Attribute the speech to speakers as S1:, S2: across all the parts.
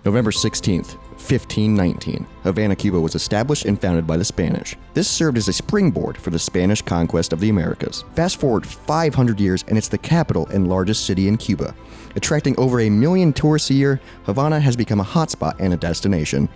S1: November 16th, 1519, Havana, Cuba was established and founded by the Spanish. This served as a springboard for the Spanish conquest of the Americas. Fast forward 500 years and it's the capital and largest city in Cuba. Attracting over 1 million tourists a year, Havana has become a hotspot and a destination.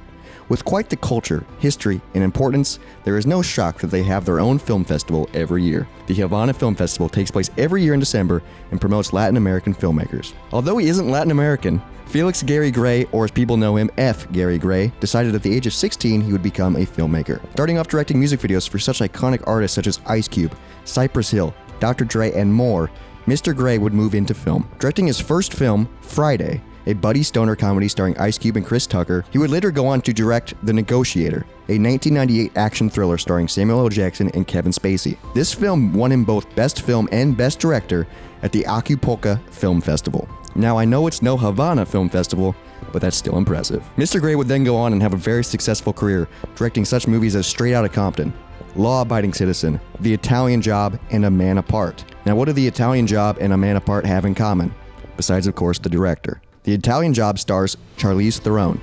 S1: With quite the culture, history, and importance, there is no shock that they have their own film festival every year. The Havana Film Festival takes place every year in December and promotes Latin American filmmakers. Although he isn't Latin American, Felix Gary Gray, or as people know him, F. Gary Gray, decided at the age of 16 he would become a filmmaker. Starting off directing music videos for such iconic artists such as Ice Cube, Cypress Hill, Dr. Dre, and more, Mr. Gray would move into film. Directing his first film, Friday, a buddy stoner comedy starring Ice Cube and Chris Tucker, he would later go on to direct The Negotiator, a 1998 action thriller starring Samuel L. Jackson and Kevin Spacey. This film won him both Best Film and Best Director at the Acapulco Film Festival. Now, I know it's no Havana Film Festival, but that's still impressive. Mr. Gray would then go on and have a very successful career, directing such movies as Straight Outta Compton, Law-Abiding Citizen, The Italian Job, and A Man Apart. Now, what do The Italian Job and A Man Apart have in common? Besides, of course, the director. The Italian Job stars Charlize Theron,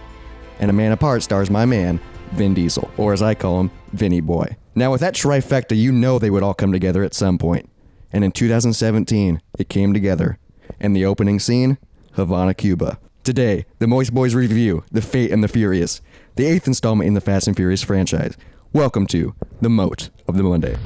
S1: and A Man Apart stars my man, Vin Diesel, or as I call him, Vinny Boy. Now, with that trifecta, you know they would all come together at some point. And in 2017, it came together. And the opening scene, Havana, Cuba. Today, the Moist Boys review The Fate and the Furious, the 8th installment in the Fast and Furious franchise. Welcome to the Moat of the Monday.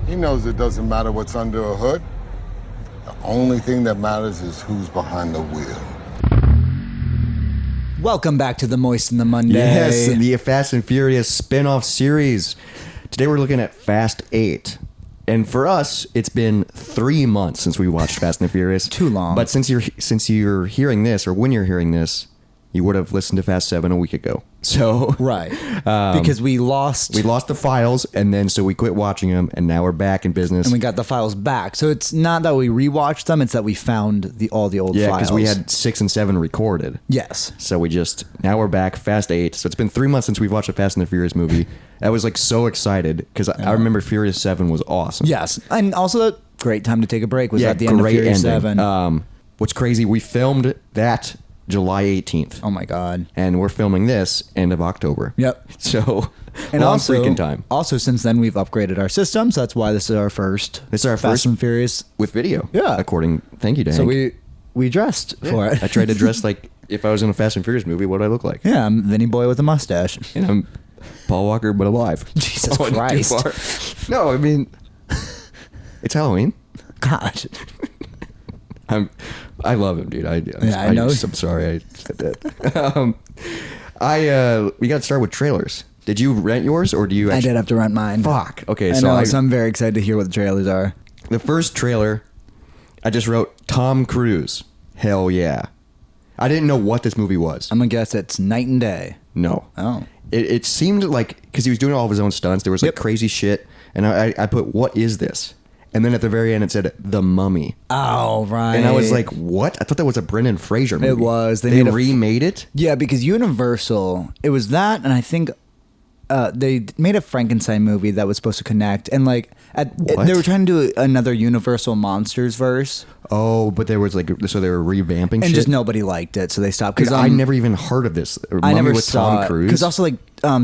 S2: He knows it doesn't matter what's under a hood. The only thing that matters is who's behind the wheel.
S3: Welcome back to the Moist and the Monday.
S1: Yes, the Fast and Furious spin-off series. Today we're looking at Fast 8. And for us, it's been 3 months since we watched Fast and the Furious.
S3: Too long.
S1: But since you're hearing this, or when you're hearing this, you would have listened to Fast 7 a week ago. So
S3: Right. Because we lost
S1: the files, and then so we quit watching them, and now we're back in business.
S3: and we got the files back. So it's not that we rewatched them, it's that we found all the old files.
S1: Yeah, because we had 6 and 7 recorded.
S3: Yes.
S1: So now we're back, Fast 8. So it's been 3 months since we've watched a Fast and the Furious movie. I was like so excited because I remember Furious 7 was awesome.
S3: Yes. And also a great time to take a break was at the end of
S1: great
S3: Furious
S1: ending.
S3: 7.
S1: What's crazy, we filmed that July 18th.
S3: Oh my God.
S1: And we're filming this end of October.
S3: Yep.
S1: So,
S3: And
S1: long
S3: also,
S1: freaking time.
S3: Also, since then, we've upgraded our systems. That's why this is our first. Fast and Furious
S1: with video.
S3: Yeah.
S1: Thank you to
S3: So
S1: Hank.
S3: we dressed for it.
S1: I tried to dress like if I was in a Fast and Furious movie, what would I look like?
S3: Yeah, I'm Vinny Boy with a mustache.
S1: And I'm Paul Walker, but alive.
S3: Jesus
S1: Oh,
S3: Christ.
S1: too far. No, I mean, it's Halloween.
S3: God.
S1: I love him, dude.
S3: I know.
S1: I'm sorry I said that. We got to start with trailers. Did you rent yours, or do you
S3: I did have to rent mine.
S1: Fuck. Okay,
S3: I
S1: so
S3: know, so I'm very excited to hear what the trailers are.
S1: The first trailer, I just wrote Tom Cruise. Hell yeah. I didn't know what this movie was.
S3: I'm going to guess it's night and day.
S1: No.
S3: Oh.
S1: It seemed like, because he was doing all of his own stunts, there was like crazy shit, and I put, what is this? And then at the very end it said, The Mummy.
S3: Oh, right.
S1: And I was like, what? I thought that was a Brendan Fraser movie.
S3: It was.
S1: They remade it?
S3: Yeah, because Universal, it was that, and I think they made a Frankenstein movie that was supposed to connect, and like they were trying to do another Universal Monsters verse.
S1: Oh, but there was like, so they were revamping
S3: and
S1: shit?
S3: just nobody liked it, so they stopped. Because
S1: I never even heard of this.
S3: I
S1: Mummy
S3: never
S1: with
S3: saw
S1: Tom Cruise.
S3: Because also like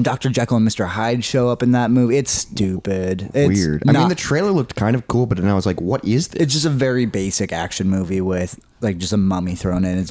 S3: Dr. Jekyll and Mr. Hyde show up in that movie. It's stupid. It's
S1: weird. I mean, the trailer looked kind of cool, but then I was like, what is this?
S3: It's just a very basic action movie with like just a mummy thrown in.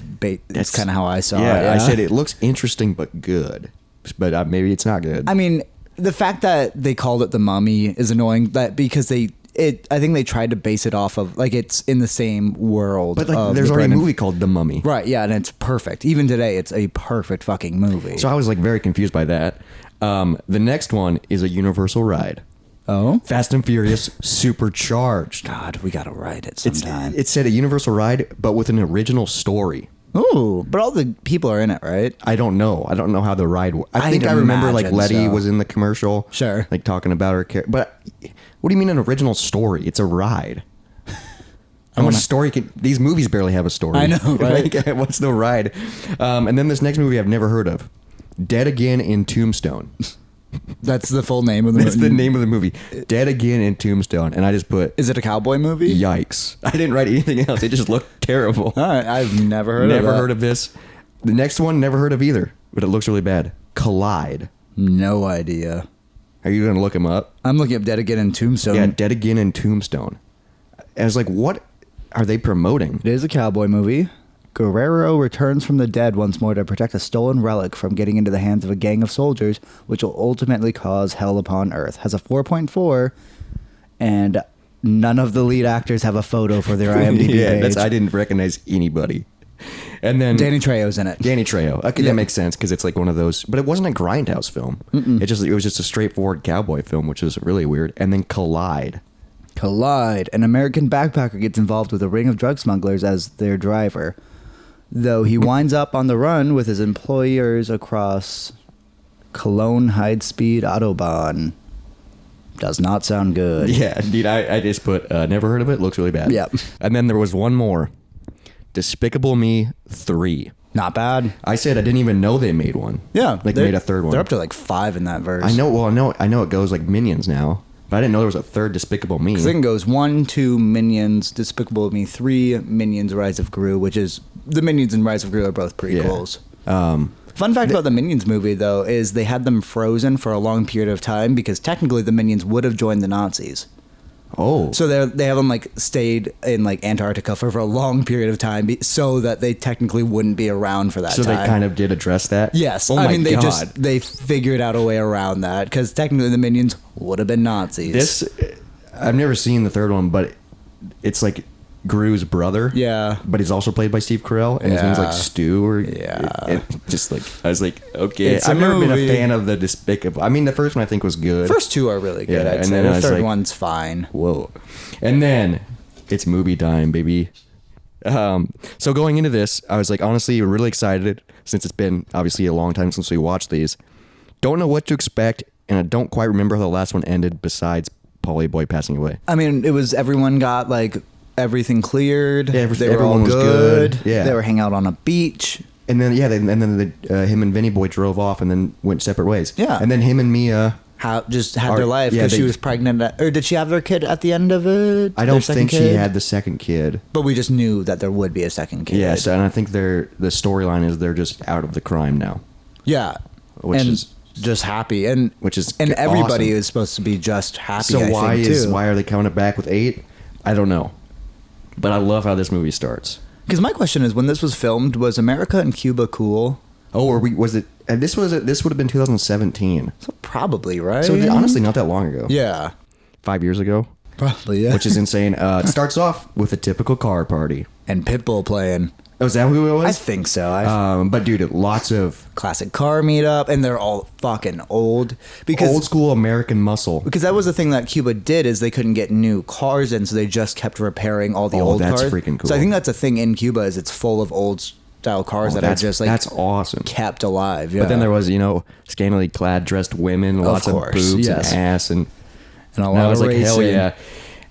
S3: That's kind of how I saw it.
S1: Yeah, I said it looks interesting but good, but maybe it's not good.
S3: I mean, the fact that they called it The Mummy is annoying. That because I think they tried to base it off of like it's in the same world.
S1: But like, there's already a movie called The Mummy,
S3: right? Yeah, and it's perfect. Even today, it's a perfect fucking movie.
S1: So I was like very confused by that. The next one is a Universal ride.
S3: Oh,
S1: Fast and Furious Supercharged.
S3: God, we gotta ride it sometime.
S1: It said a Universal ride, but with an original story.
S3: Ooh, but all the people are in it, right?
S1: I don't know. I don't know how the ride. I think I remember like Letty was in the commercial,
S3: sure,
S1: like talking about her character. But what do you mean an original story? It's a ride. How much story can these movies barely have a story?
S3: I know, right?
S1: Like, what's the ride? And then this next movie I've never heard of, Dead Again in Tombstone.
S3: That's the full name of the movie.
S1: That's the name of the movie. Dead Again in Tombstone. And I just put...
S3: Is it a cowboy movie?
S1: Yikes. I didn't write anything else. It just looked terrible.
S3: All right. I've never heard of that.
S1: Never heard of this. The next one, never heard of either. But it looks really bad. Collide.
S3: No idea.
S1: Are you going to look him up?
S3: I'm looking up Dead Again in Tombstone.
S1: Yeah, Dead Again in Tombstone. And I was like, what are they promoting?
S3: It is a cowboy movie. Guerrero returns from the dead once more to protect a stolen relic from getting into the hands of a gang of soldiers, which will ultimately cause hell upon earth. Has a 4.4, and none of the lead actors have a photo for their IMDb page.
S1: I didn't recognize anybody. And then
S3: Danny Trejo's in it.
S1: Danny Trejo. Okay, that makes sense because it's like one of those, but it wasn't a grindhouse film. It was just a straightforward cowboy film, which is really weird. And then Collide.
S3: An American backpacker gets involved with a ring of drug smugglers as their driver, though he winds up on the run with his employers across Cologne high-speed Autobahn. Does not sound good.
S1: Yeah, dude, I just put never heard of it. Looks really bad.
S3: Yep.
S1: And then there was one more. Despicable Me 3.
S3: Not bad.
S1: I said I didn't even know they made one.
S3: Yeah,
S1: like made a third one.
S3: They're up to like 5 in that verse.
S1: I know. Well, I know it goes like Minions now, but I didn't know there was a third Despicable Me.
S3: I think it goes 1, 2, Minions, Despicable Me 3, Minions, Rise of Gru, which is the Minions and Rise of Gru are both prequels.
S1: Yeah.
S3: Fun fact about the Minions movie though is they had them frozen for a long period of time because technically the Minions would have joined the Nazis.
S1: Oh,
S3: So they have them like stayed in like Antarctica for a long period of time so that they technically wouldn't be around for that
S1: so
S3: time.
S1: they kind of did address that.
S3: Yes,
S1: Oh my
S3: I mean
S1: God.
S3: they figured out a way around that because technically the Minions would have been Nazis.
S1: This I've never seen the third one, but it's like Gru's brother.
S3: Yeah.
S1: But he's also played by Steve Carell, and his name's like
S3: Yeah.
S1: Stu. Or just like I was like, okay,
S3: It's a
S1: I've never been a
S3: movie.
S1: fan of the Despicable. I mean, the first one I think was good.
S3: First 2 are really good.
S1: Yeah,
S3: I'd
S1: and
S3: say
S1: then I
S3: the
S1: was
S3: third
S1: like-
S3: one's fine.
S1: Whoa. And then it's movie time, baby. So going into this, I was like, honestly, really excited since it's been obviously a long time since we watched these. Don't know what to expect, and I don't quite remember how the last one ended besides Pauly Boy passing away.
S3: I mean, it was everyone got like everything cleared.
S1: Yeah,
S3: they were
S1: everyone
S3: all
S1: was
S3: good.
S1: good. Yeah.
S3: They were hanging out on a beach.
S1: And then, him and Vinny Boy drove off and then went separate ways.
S3: Yeah.
S1: And then him and Mia...
S3: Just had their life
S1: yeah,
S3: because she
S1: they-
S3: was pregnant. Or did she have their kid at the end of it?
S1: I don't
S3: Their second
S1: think she
S3: kid?
S1: had the second kid.
S3: But we just knew that there would be a second kid.
S1: Yes, and I think the storyline is they're just out of the crime now.
S3: Yeah.
S1: Which
S3: and
S1: is-
S3: just happy. And everybody
S1: awesome.
S3: is supposed to be just happy.
S1: So
S3: I think, too.
S1: why are they coming back with 8? I don't know. But I love how this movie starts.
S3: Because my question is, when this was filmed, was America and Cuba cool?
S1: Oh, was it? And this would have been 2017.
S3: So probably, right?
S1: So honestly, not that long ago.
S3: Yeah.
S1: 5 years ago,
S3: Probably, yeah.
S1: which is insane. It starts off with a typical car party.
S3: And Pitbull playing.
S1: Oh, is that who it was?
S3: I think so.
S1: But dude, lots of
S3: Classic car meetup, and they're all fucking old. Because
S1: old school American muscle.
S3: Because that was the thing that Cuba did is they couldn't get new cars in, so they just kept repairing all the
S1: Oh,
S3: old
S1: that's
S3: cars.
S1: freaking cool.
S3: So I think that's a thing in Cuba is it's full of old style cars that are just like
S1: that's awesome.
S3: kept alive. Yeah.
S1: But then there was scantily clad dressed women, lots of
S3: course,
S1: boobs
S3: yes.
S1: and ass, and
S3: and a
S1: I
S3: lot
S1: was
S3: of
S1: like,
S3: racing.
S1: hell yeah.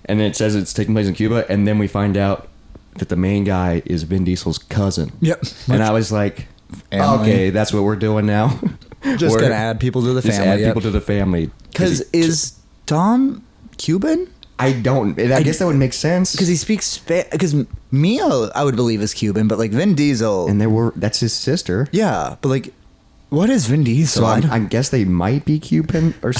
S1: And it says it's taking place in Cuba, and then we find out that the main guy is Vin Diesel's cousin.
S3: Yep.
S1: And I was like,
S3: Family.
S1: okay, that's what we're doing now.
S3: Just
S1: We're-
S3: gonna add people to the
S1: just
S3: family.
S1: add people to the family.
S3: Because is Dom Cuban?
S1: I guess that would make sense.
S3: Because he speaks Spanish. Because Mia, I would believe is Cuban, but like Vin Diesel,
S1: And that's his sister.
S3: yeah. But like, what is Vin Diesel?
S1: So I guess they might be Cuban, or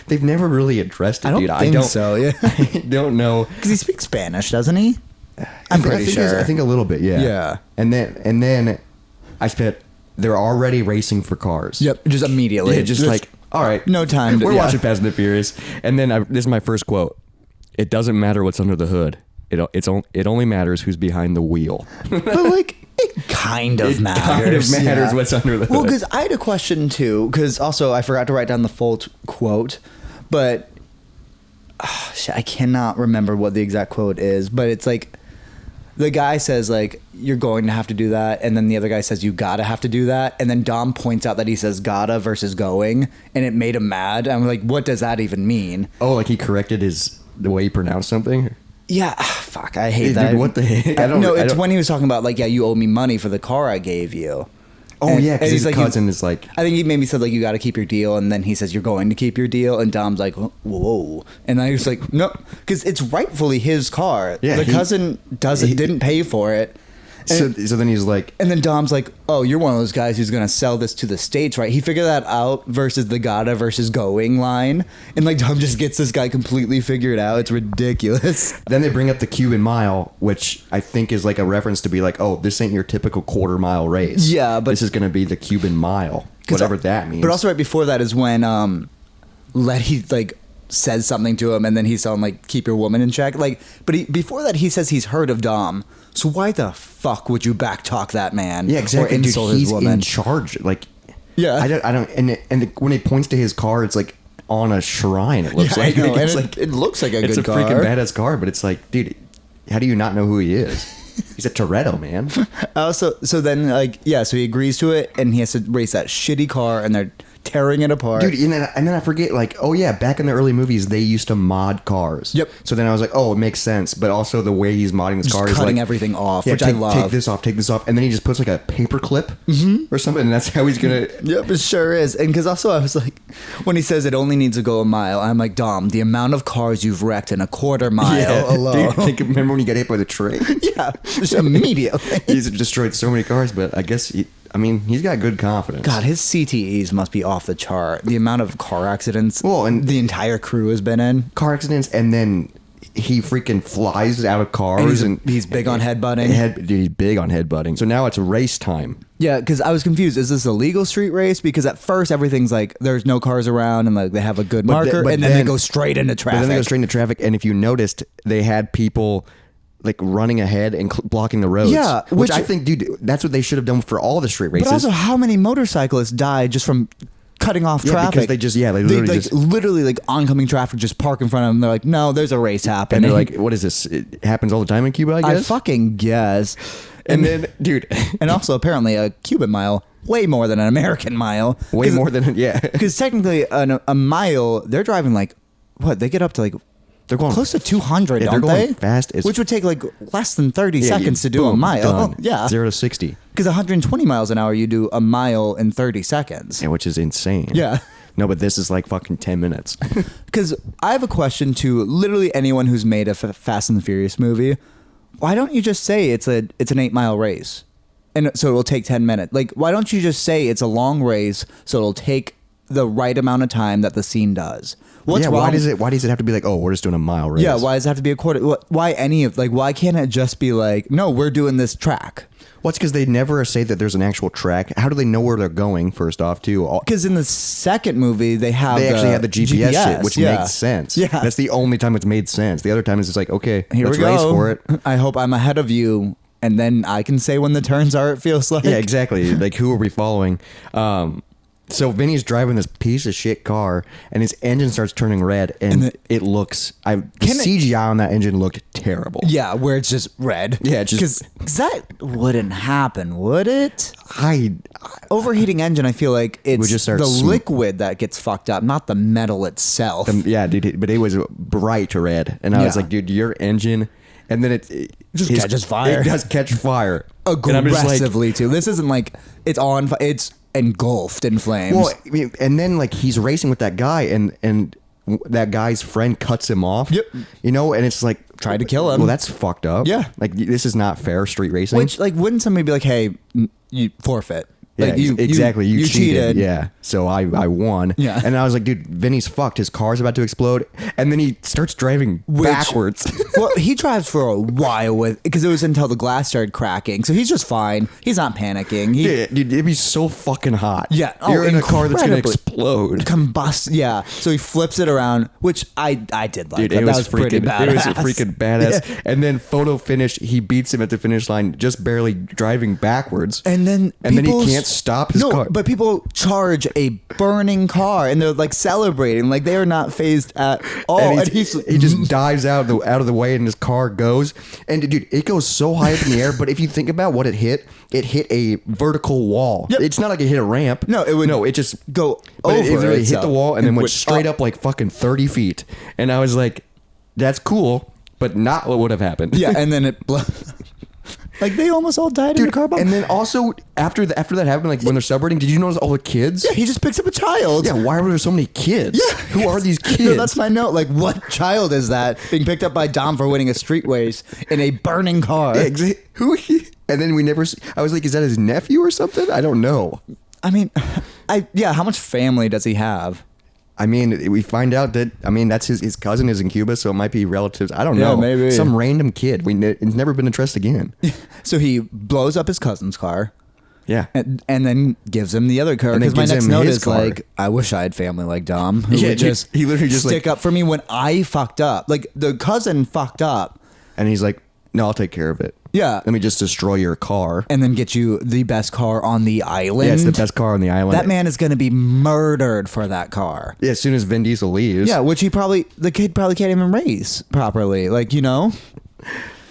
S1: they've never really addressed it,
S3: I don't
S1: dude.
S3: think so. Yeah.
S1: I don't know.
S3: Because he speaks Spanish, doesn't he? I'm pretty sure.
S1: I think a little bit, yeah.
S3: Yeah.
S1: And then I spent. They're already racing for cars.
S3: Yep, just immediately.
S1: Yeah, just like, all right,
S3: no time to-
S1: We're
S3: yeah.
S1: watching Fast and the Furious, and then this is my first quote. It doesn't matter what's under the hood. It only matters who's behind the wheel.
S3: But like, it kind of matters.
S1: Kind of matters
S3: yeah.
S1: what's under the hood.
S3: Well, because I had a question too. Because also I forgot to write down the full quote, but shit, I cannot remember what the exact quote is. But it's like the guy says like you're going to have to do that, and then the other guy says you gotta have to do that, and then Dom points out that he says gotta versus going, and it made him mad. I'm like, what does that even mean?
S1: Oh, like he corrected the way he pronounced something.
S3: Yeah, fuck, I hate
S1: Dude,
S3: that.
S1: what the heck?
S3: No, it's when he was talking about like, yeah, you owe me money for the car I gave you.
S1: Oh,
S3: And-
S1: yeah,
S3: and
S1: because
S3: he's
S1: his cousin is like...
S3: I think he maybe said like you got to keep your deal, and then he says you're going to keep your deal, and Dom's like whoa, and I was like no, because it's rightfully his car.
S1: Yeah,
S3: the cousin didn't pay for it.
S1: So then he's like...
S3: And then Dom's like, oh, you're one of those guys who's going to sell this to the States, right? He figured that out versus the gotta versus going line. And like Dom just gets this guy completely figured out. It's ridiculous.
S1: Then they bring up the Cuban mile, which I think is like a reference to be like, oh, this ain't your typical quarter mile race.
S3: Yeah, but...
S1: this is going to be the Cuban mile, whatever that means.
S3: But also right before that is when Letty like says something to him, and then he's telling like, keep your woman in check. Like, but before that he says he's heard of Dom. So why the fuck would you backtalk that man?
S1: Yeah, exactly.
S3: Or insult
S1: Dude,
S3: his
S1: he's
S3: woman?
S1: in charge. Like,
S3: Yeah.
S1: I don't. And when he points to his car, it's like on a shrine. It looks
S3: Yeah,
S1: like.
S3: I know,
S1: It's
S3: and
S1: like
S3: it looks like a
S1: it's
S3: good
S1: a
S3: car.
S1: freaking badass car, but it's like, dude, how do you not know who he is? He's a Toretto, man.
S3: So then like yeah, so he agrees to it, and he has to race that shitty car, and they're tearing it apart.
S1: Dude, and then I forget, like, oh yeah, back in the early movies, they used to mod cars.
S3: Yep.
S1: So then I was like, oh, it makes sense. But also the way he's modding this
S3: Just
S1: car is
S3: cutting
S1: like
S3: everything off,
S1: yeah,
S3: which I love.
S1: Take this off, and then he just puts like a paper clip or something, and that's how he's gonna.
S3: Yep, it sure is. And because also I was like, when he says it only needs to go a mile, I'm like, Dom, the amount of cars you've wrecked in a quarter mile alone.
S1: Dude, remember when you got hit by the train?
S3: Yeah, just immediately.
S1: He's destroyed so many cars, but I guess he's got good confidence.
S3: God, his CTEs must be off the chart. The amount of car accidents
S1: and
S3: the entire crew has been in.
S1: car accidents, and then he freaking flies out of cars,
S3: And he's big on headbutting.
S1: Dude, he's big on headbutting. So now it's race time.
S3: Yeah, because I was confused. Is this a legal street race? Because at first everything's like there's no cars around, and like they have a good marker,
S1: but
S3: and then they go straight into traffic.
S1: But then they go straight into traffic, and if you noticed, they had people like running ahead and blocking the roads.
S3: Yeah,
S1: which I think, dude, that's what they should have done for all the street races.
S3: But also, how many motorcyclists die just from cutting off traffic?
S1: Because they
S3: literally like oncoming traffic just park in front of them. They're like, no, there's a race happening.
S1: and they're like, what is this? It happens all the time in Cuba, I
S3: I
S1: guess.
S3: fucking guess.
S1: And then, dude,
S3: And also apparently a Cuban mile way more than an American mile.
S1: way more than
S3: Because technically a mile, they're driving like what? They get up to like.
S1: They're going
S3: close to 200,
S1: yeah,
S3: don't
S1: they're going
S3: they?
S1: fast as
S3: Which would take like less than 30
S1: Yeah,
S3: seconds to do a
S1: boom,
S3: mile.
S1: done.
S3: Yeah.
S1: 0 to 60.
S3: Because 120 miles an hour, you do a mile in 30 seconds.
S1: Yeah, which is insane.
S3: Yeah.
S1: No, but this is like fucking 10 minutes.
S3: Because I have a question to literally anyone who's made a Fast and the Furious movie. Why don't you just say it's an 8-mile race? And so it'll take 10 minutes. Like, why don't you just say it's a long race so it'll take the right amount of time that the scene does? What's wrong?
S1: Why does it have to be like, oh, we're just doing a mile race?
S3: Yeah, why does it have to be a quarter? Why why can't it just be like, no, we're doing this track?
S1: Well, it's because they never say that there's an actual track. How do they know where they're going, first off, too?
S3: Because in the second movie, they
S1: Actually had the GPS shit, which
S3: yeah.
S1: makes sense.
S3: Yeah.
S1: That's the only time it's made sense. The other time it's just like, okay,
S3: Here
S1: let's
S3: we go.
S1: race for it.
S3: I hope I'm ahead of you, and then I can say when the turns are, it feels like.
S1: Yeah, exactly. Like, who are we following? So Vinny's driving this piece of shit car, and his engine starts turning red, and it looks. The CGI on that engine looked terrible.
S3: Yeah, where it's just red.
S1: Yeah, just
S3: because that wouldn't happen, would it?
S1: I
S3: Overheating engine, I feel like it's
S1: just start
S3: the liquid that gets fucked up, not the metal itself.
S1: yeah, dude, but it was bright red, and I was
S3: Yeah.
S1: like, dude, your engine, and then it
S3: Just catches fire.
S1: It does catch fire And I'm just like,
S3: aggressively too. This isn't like it's on. It's engulfed in flames.
S1: well, I mean, and then like he's racing with that guy, and that guy's friend cuts him off.
S3: Yep.
S1: You know, and it's like
S3: Tried to kill him.
S1: Well, that's fucked up.
S3: Yeah.
S1: Like this is not fair street racing.
S3: Which like wouldn't somebody be like, hey, you forfeit?
S1: Yeah,
S3: Like
S1: exactly. You
S3: cheated.
S1: Yeah. So I won.
S3: Yeah.
S1: And I was like, dude, Vinny's fucked. His car's about to explode. And then he starts driving backwards.
S3: Well, he drives for a while because it was until the glass started cracking. So he's just fine. He's not panicking.
S1: Yeah, dude, it'd be so fucking hot.
S3: Yeah.
S1: You're in a car that's going to
S3: incredibly.
S1: explode.
S3: Combust. Yeah. So he flips it around, which I did like.
S1: Dude,
S3: that.
S1: it
S3: That
S1: was
S3: pretty
S1: freaking,
S3: badass.
S1: it was freaking badass.
S3: Yeah.
S1: And then photo finish, he beats him at the finish line, just barely driving backwards.
S3: And then
S1: he
S3: people's-
S1: can't stop his car.
S3: But people charge a burning car and they're like celebrating, like they are not phased at all.
S1: And
S3: And
S1: he just dives out of the way, and his car goes. And dude, it goes so high up in the air. But if you think about what it hit a vertical wall.
S3: Yep.
S1: It's not like it hit a ramp.
S3: No, it would.
S1: No, it just
S3: go
S1: but
S3: over.
S1: It really hit
S3: itself
S1: the wall and then went
S3: went
S1: straight up like fucking 30 feet. And I was like, that's cool, but not what would have happened.
S3: Yeah, and then it. Like they almost all died in a car bomb.
S1: And then also after that happened, like when they're celebrating, did you notice all the kids?
S3: Yeah, he just picks up a child.
S1: Yeah, why were there so many kids?
S3: Yeah.
S1: Who are these kids?
S3: No, that's my note. Like, what child is that being picked up by Dom for winning a street race in a burning car?
S1: Yeah, who? And then we never. I was like, is that his nephew or something? I don't know.
S3: I mean, how much family does he have?
S1: I mean, we find out that that's his cousin is in Cuba, so it might be relatives. I don't
S3: Yeah,
S1: know.
S3: maybe.
S1: Some random kid. It's never been addressed again.
S3: So he blows up his cousin's car.
S1: Yeah.
S3: And then gives him the other car.
S1: And then
S3: Because my
S1: gives
S3: next
S1: him
S3: note
S1: his
S3: is
S1: car.
S3: like, I wish I had family like Dom. Who
S1: Yeah,
S3: would just
S1: he literally just
S3: stick up for me when I fucked up. Like the cousin fucked up.
S1: And he's like, no, I'll take care of it.
S3: Yeah.
S1: Let me just destroy your car.
S3: And then get you the best car on the island.
S1: Yeah, it's the best car on the island.
S3: That man is going to be murdered for that car.
S1: Yeah, as soon as Vin Diesel leaves.
S3: Yeah, which the kid probably can't even race properly. Like, you know?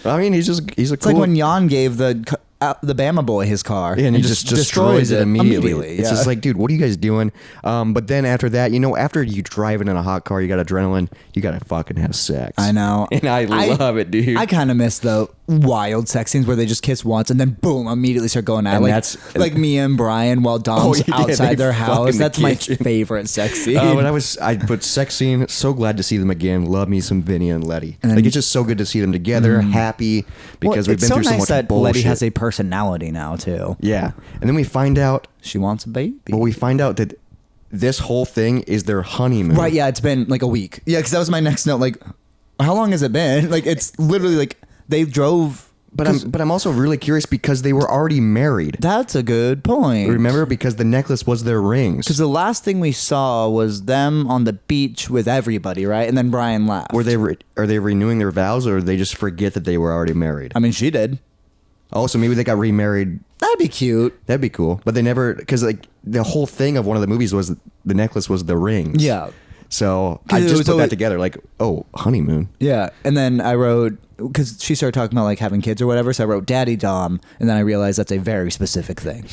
S1: I mean, he's a
S3: It's
S1: cool.
S3: like when Jan gave the Bama boy his car.
S1: Yeah, and he just destroys it immediately. It's
S3: yeah.
S1: just like, dude, what are you guys doing? But then after that, after you driving in a hot car, you got adrenaline, you got to fucking have sex.
S3: I know.
S1: And I love it, dude.
S3: I kind of miss the wild sex scenes where they just kiss once and then boom, immediately start going out.
S1: And
S3: Like,
S1: that's-
S3: like Mia and Brian while Dom's
S1: yeah,
S3: outside
S1: they
S3: their
S1: fuck
S3: house.
S1: in the
S3: That's my
S1: kitchen.
S3: favorite sex scene.
S1: But I put sex scene. So glad to see them again. Love me some Vinny and Letty.
S3: And then-
S1: like it's just so good to see them together, happy because
S3: Well,
S1: we've been through so
S3: nice
S1: much
S3: that
S1: bullshit.
S3: Letty has a personality now too.
S1: Yeah, and then we find out.
S3: She wants a baby.
S1: Well, we find out that this whole thing is their honeymoon.
S3: Right, yeah, it's been like a week. Yeah, because that was my next note. Like, how long has it been? Like, it's literally like they drove.
S1: But I'm also really curious because they were already married.
S3: That's a good point.
S1: Remember, because the necklace was their rings.
S3: Because the last thing we saw was them on the beach with everybody, right? And then Brian left.
S1: Are they renewing their vows, or they just forget that they were already married?
S3: I mean, she did.
S1: Oh, so maybe they got remarried.
S3: That'd be cute.
S1: That'd be cool. But they never, because like the whole thing of one of the movies was the necklace was the rings.
S3: Yeah.
S1: So
S3: 'Cause
S1: I
S3: it
S1: just
S3: was
S1: put
S3: always-
S1: that together. Like, oh, honeymoon.
S3: Yeah. And then I wrote, because she started talking about like having kids or whatever. So I wrote Daddy Dom. And then I realized that's a very specific thing.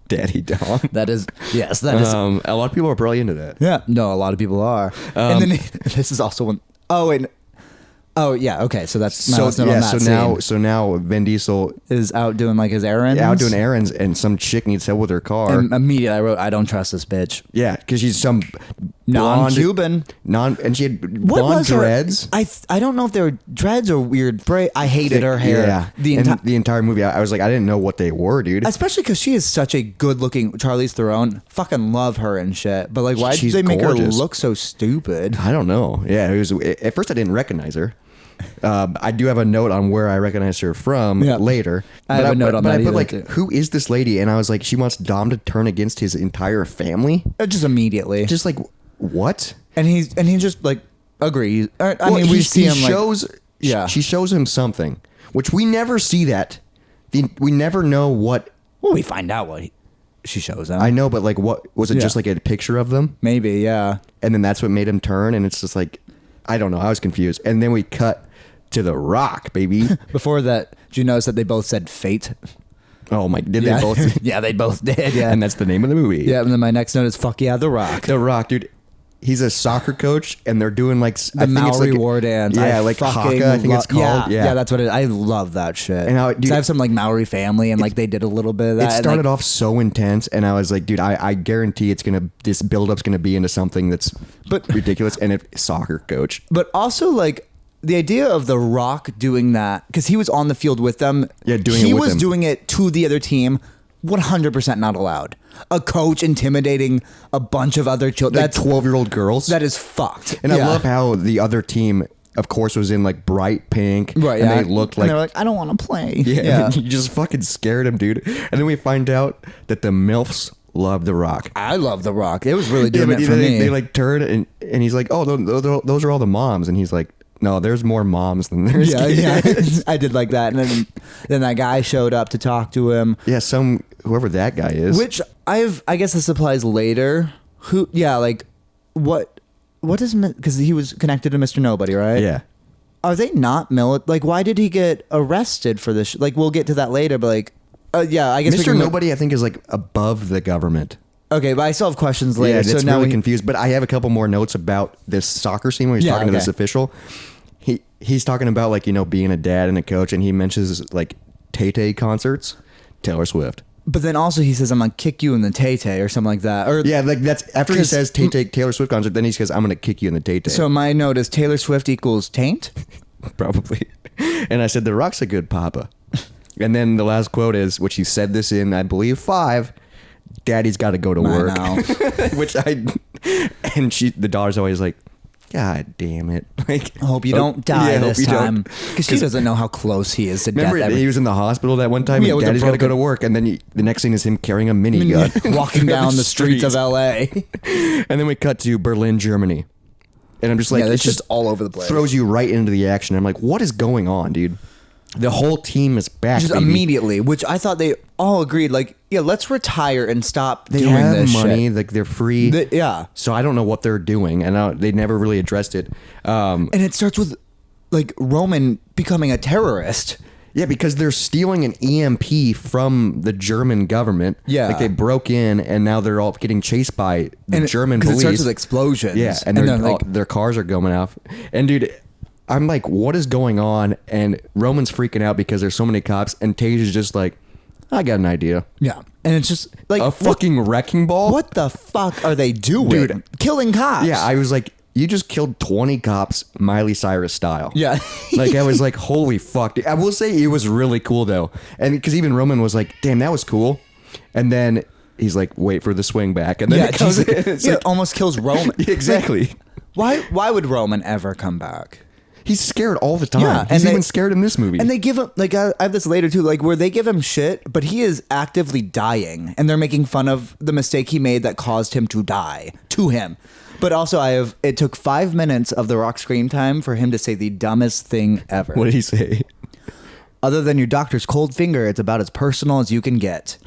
S1: Daddy Dom.
S3: That is, yes, that is.
S1: A lot of people are probably into that.
S3: Yeah. No, a lot of people are. And then this is also one, oh, wait. Oh, yeah. Okay. So that's my last note on that
S1: So now Vin Diesel
S3: is out doing like his errands.
S1: out doing errands, and some chick needs help with her car.
S3: And immediately I wrote, I don't trust this bitch.
S1: Yeah, because she's some
S3: Non-Cuban.
S1: and she had
S3: What
S1: blonde
S3: was her-
S1: dreads.
S3: I don't know if they were dreads or weird braid. I hated her hair.
S1: Yeah, the entire movie, I was like, I didn't know what they were, dude.
S3: Especially because she is such a good-looking Charlize Theron. Fucking love her and shit. But like, why
S1: She's
S3: did they make
S1: gorgeous.
S3: her look so stupid?
S1: I don't know. Yeah, it was at first I didn't recognize her. I do have a note on where I recognize her from later.
S3: I have a note on
S1: but
S3: that
S1: I put
S3: either,
S1: like,
S3: too.
S1: who is this lady? And I was like, she wants Dom to turn against his entire family.
S3: Just immediately.
S1: Just like, what?
S3: and he just like agrees. I
S1: Well,
S3: mean, we see him
S1: shows,
S3: like, yeah.
S1: she shows him something, which we never see that. We never know what.
S3: Well, we find out what she shows him.
S1: I know, but like, what was it?
S3: Yeah.
S1: Just like a picture of them,
S3: Maybe, yeah.
S1: and then that's what made him turn. And it's just like, I don't know. I was confused. And then we cut to The Rock, baby.
S3: Before that, did you notice that they both said fate?
S1: Oh my! Did
S3: Yeah.
S1: they both?
S3: Yeah, they both did. Yeah.
S1: And that's the name of the movie.
S3: Yeah, and then my next note is fuck yeah, The Rock.
S1: The Rock, dude. He's a soccer coach, and they're doing like
S3: The Maori war dance.
S1: Yeah,
S3: I
S1: like
S3: fucking
S1: haka, I think it's called.
S3: Yeah, that's what it is. I love that shit.
S1: And how-
S3: 'Cause
S1: dude,
S3: I have some like Maori family, and like they did a little bit of that.
S1: It
S3: and,
S1: started
S3: like,
S1: off so intense, and I was like, dude, I guarantee this build up's gonna be into something that's ridiculous. And soccer coach.
S3: but also like the idea of The Rock doing that because he was on the field with them.
S1: Yeah, doing
S3: he
S1: it with
S3: was
S1: them.
S3: doing it to the other team. 100% not allowed. A coach intimidating a bunch of other children.
S1: Like 12-year-old girls.
S3: That is fucked.
S1: And I love how the other team, of course, was in like bright pink.
S3: Right,
S1: and
S3: yeah.
S1: they looked
S3: And
S1: like
S3: they're like, I don't want to play.
S1: yeah. You just fucking scared him, dude. And then we find out that the MILFs love The Rock.
S3: I love The Rock. It was really doing
S1: but
S3: it for me.
S1: They like turn and he's like, oh, those are all the moms, and he's like, no, there's more moms than there's kids.
S3: yeah. I did like that. And then that guy showed up to talk to him.
S1: Yeah, whoever that guy is.
S3: Which I guess this applies later. What does, because he was connected to Mr. Nobody, right?
S1: Yeah.
S3: Are they not like, why did he get arrested for this? Like, we'll get to that later, but like, yeah, I guess
S1: Mr. Nobody, I think, is like above the government.
S3: Okay, but I still have questions later.
S1: Yeah,
S3: so
S1: it's
S3: now
S1: really confused. But I have a couple more notes about this soccer scene where he's talking to this official. He's talking about like, being a dad and a coach, and he mentions like Tay-Tay concerts, Taylor Swift.
S3: But then also he says, I'm gonna kick you in the Tay-Tay or something like that. Or
S1: Yeah, like that's after he says Tay-Tay Taylor Swift concert, then he says, I'm gonna kick you in the Tay-Tay.
S3: So my note is Taylor Swift equals taint?
S1: Probably. And I said, The Rock's a good papa. And then the last quote is, which he said this in, I believe, 5, Daddy's got to go to work. Which the daughter's always like, God damn it. Like,
S3: I hope you don't die this time. Because she
S1: 'Cause
S3: doesn't know how close he is to death.
S1: remember he was in the hospital that one time,
S3: Yeah,
S1: and
S3: with the
S1: Daddy's got to go
S3: broken-
S1: to work, and then the next scene is him carrying a minigun.
S3: walking down the streets of LA.
S1: And then we cut to Berlin, Germany. And I'm just like,
S3: Yeah,
S1: it
S3: that's just all over the place.
S1: throws you right into the action. I'm like, what is going on, dude? The whole team is back,
S3: Just
S1: baby.
S3: immediately, which I thought they all agreed, like, yeah, let's retire and stop
S1: They
S3: doing
S1: have
S3: this
S1: money,
S3: shit.
S1: like they're free.
S3: Yeah.
S1: So I don't know what they're doing, and they never really addressed it.
S3: And it starts with, like, Roman becoming a terrorist.
S1: Yeah, because they're stealing an EMP from the German government.
S3: Yeah.
S1: Like they broke in, and now they're all getting chased by the German police.
S3: Because it starts with explosions.
S1: Yeah, and their cars are going off. And dude, I'm like, what is going on? And Roman's freaking out because there's so many cops, and Tage is just like, I got an idea.
S3: yeah. And it's just, like,
S1: A fucking wrecking ball?
S3: what the fuck are they doing?
S1: Dude.
S3: Killing cops.
S1: Yeah, I was like, you just killed 20 cops Miley Cyrus style.
S3: Yeah.
S1: Like, I was like, holy fuck. I will say it was really cool, though. And because even Roman was like, damn, that was cool. And then he's like, wait for the swing back. And then
S3: Yeah,
S1: it comes in. It's like,
S3: almost kills Roman.
S1: exactly.
S3: Why would Roman ever come back?
S1: He's scared all the time.
S3: Yeah,
S1: He's
S3: and
S1: even scared in this movie.
S3: And they give him, like, I have this later too, like, where they give him shit, but he is actively dying, and they're making fun of the mistake he made that caused him to die to him. But also, it took 5 minutes of The Rock screen time for him to say the dumbest thing ever.
S1: What did he say?
S3: Other than your doctor's cold finger, it's about as personal as you can get.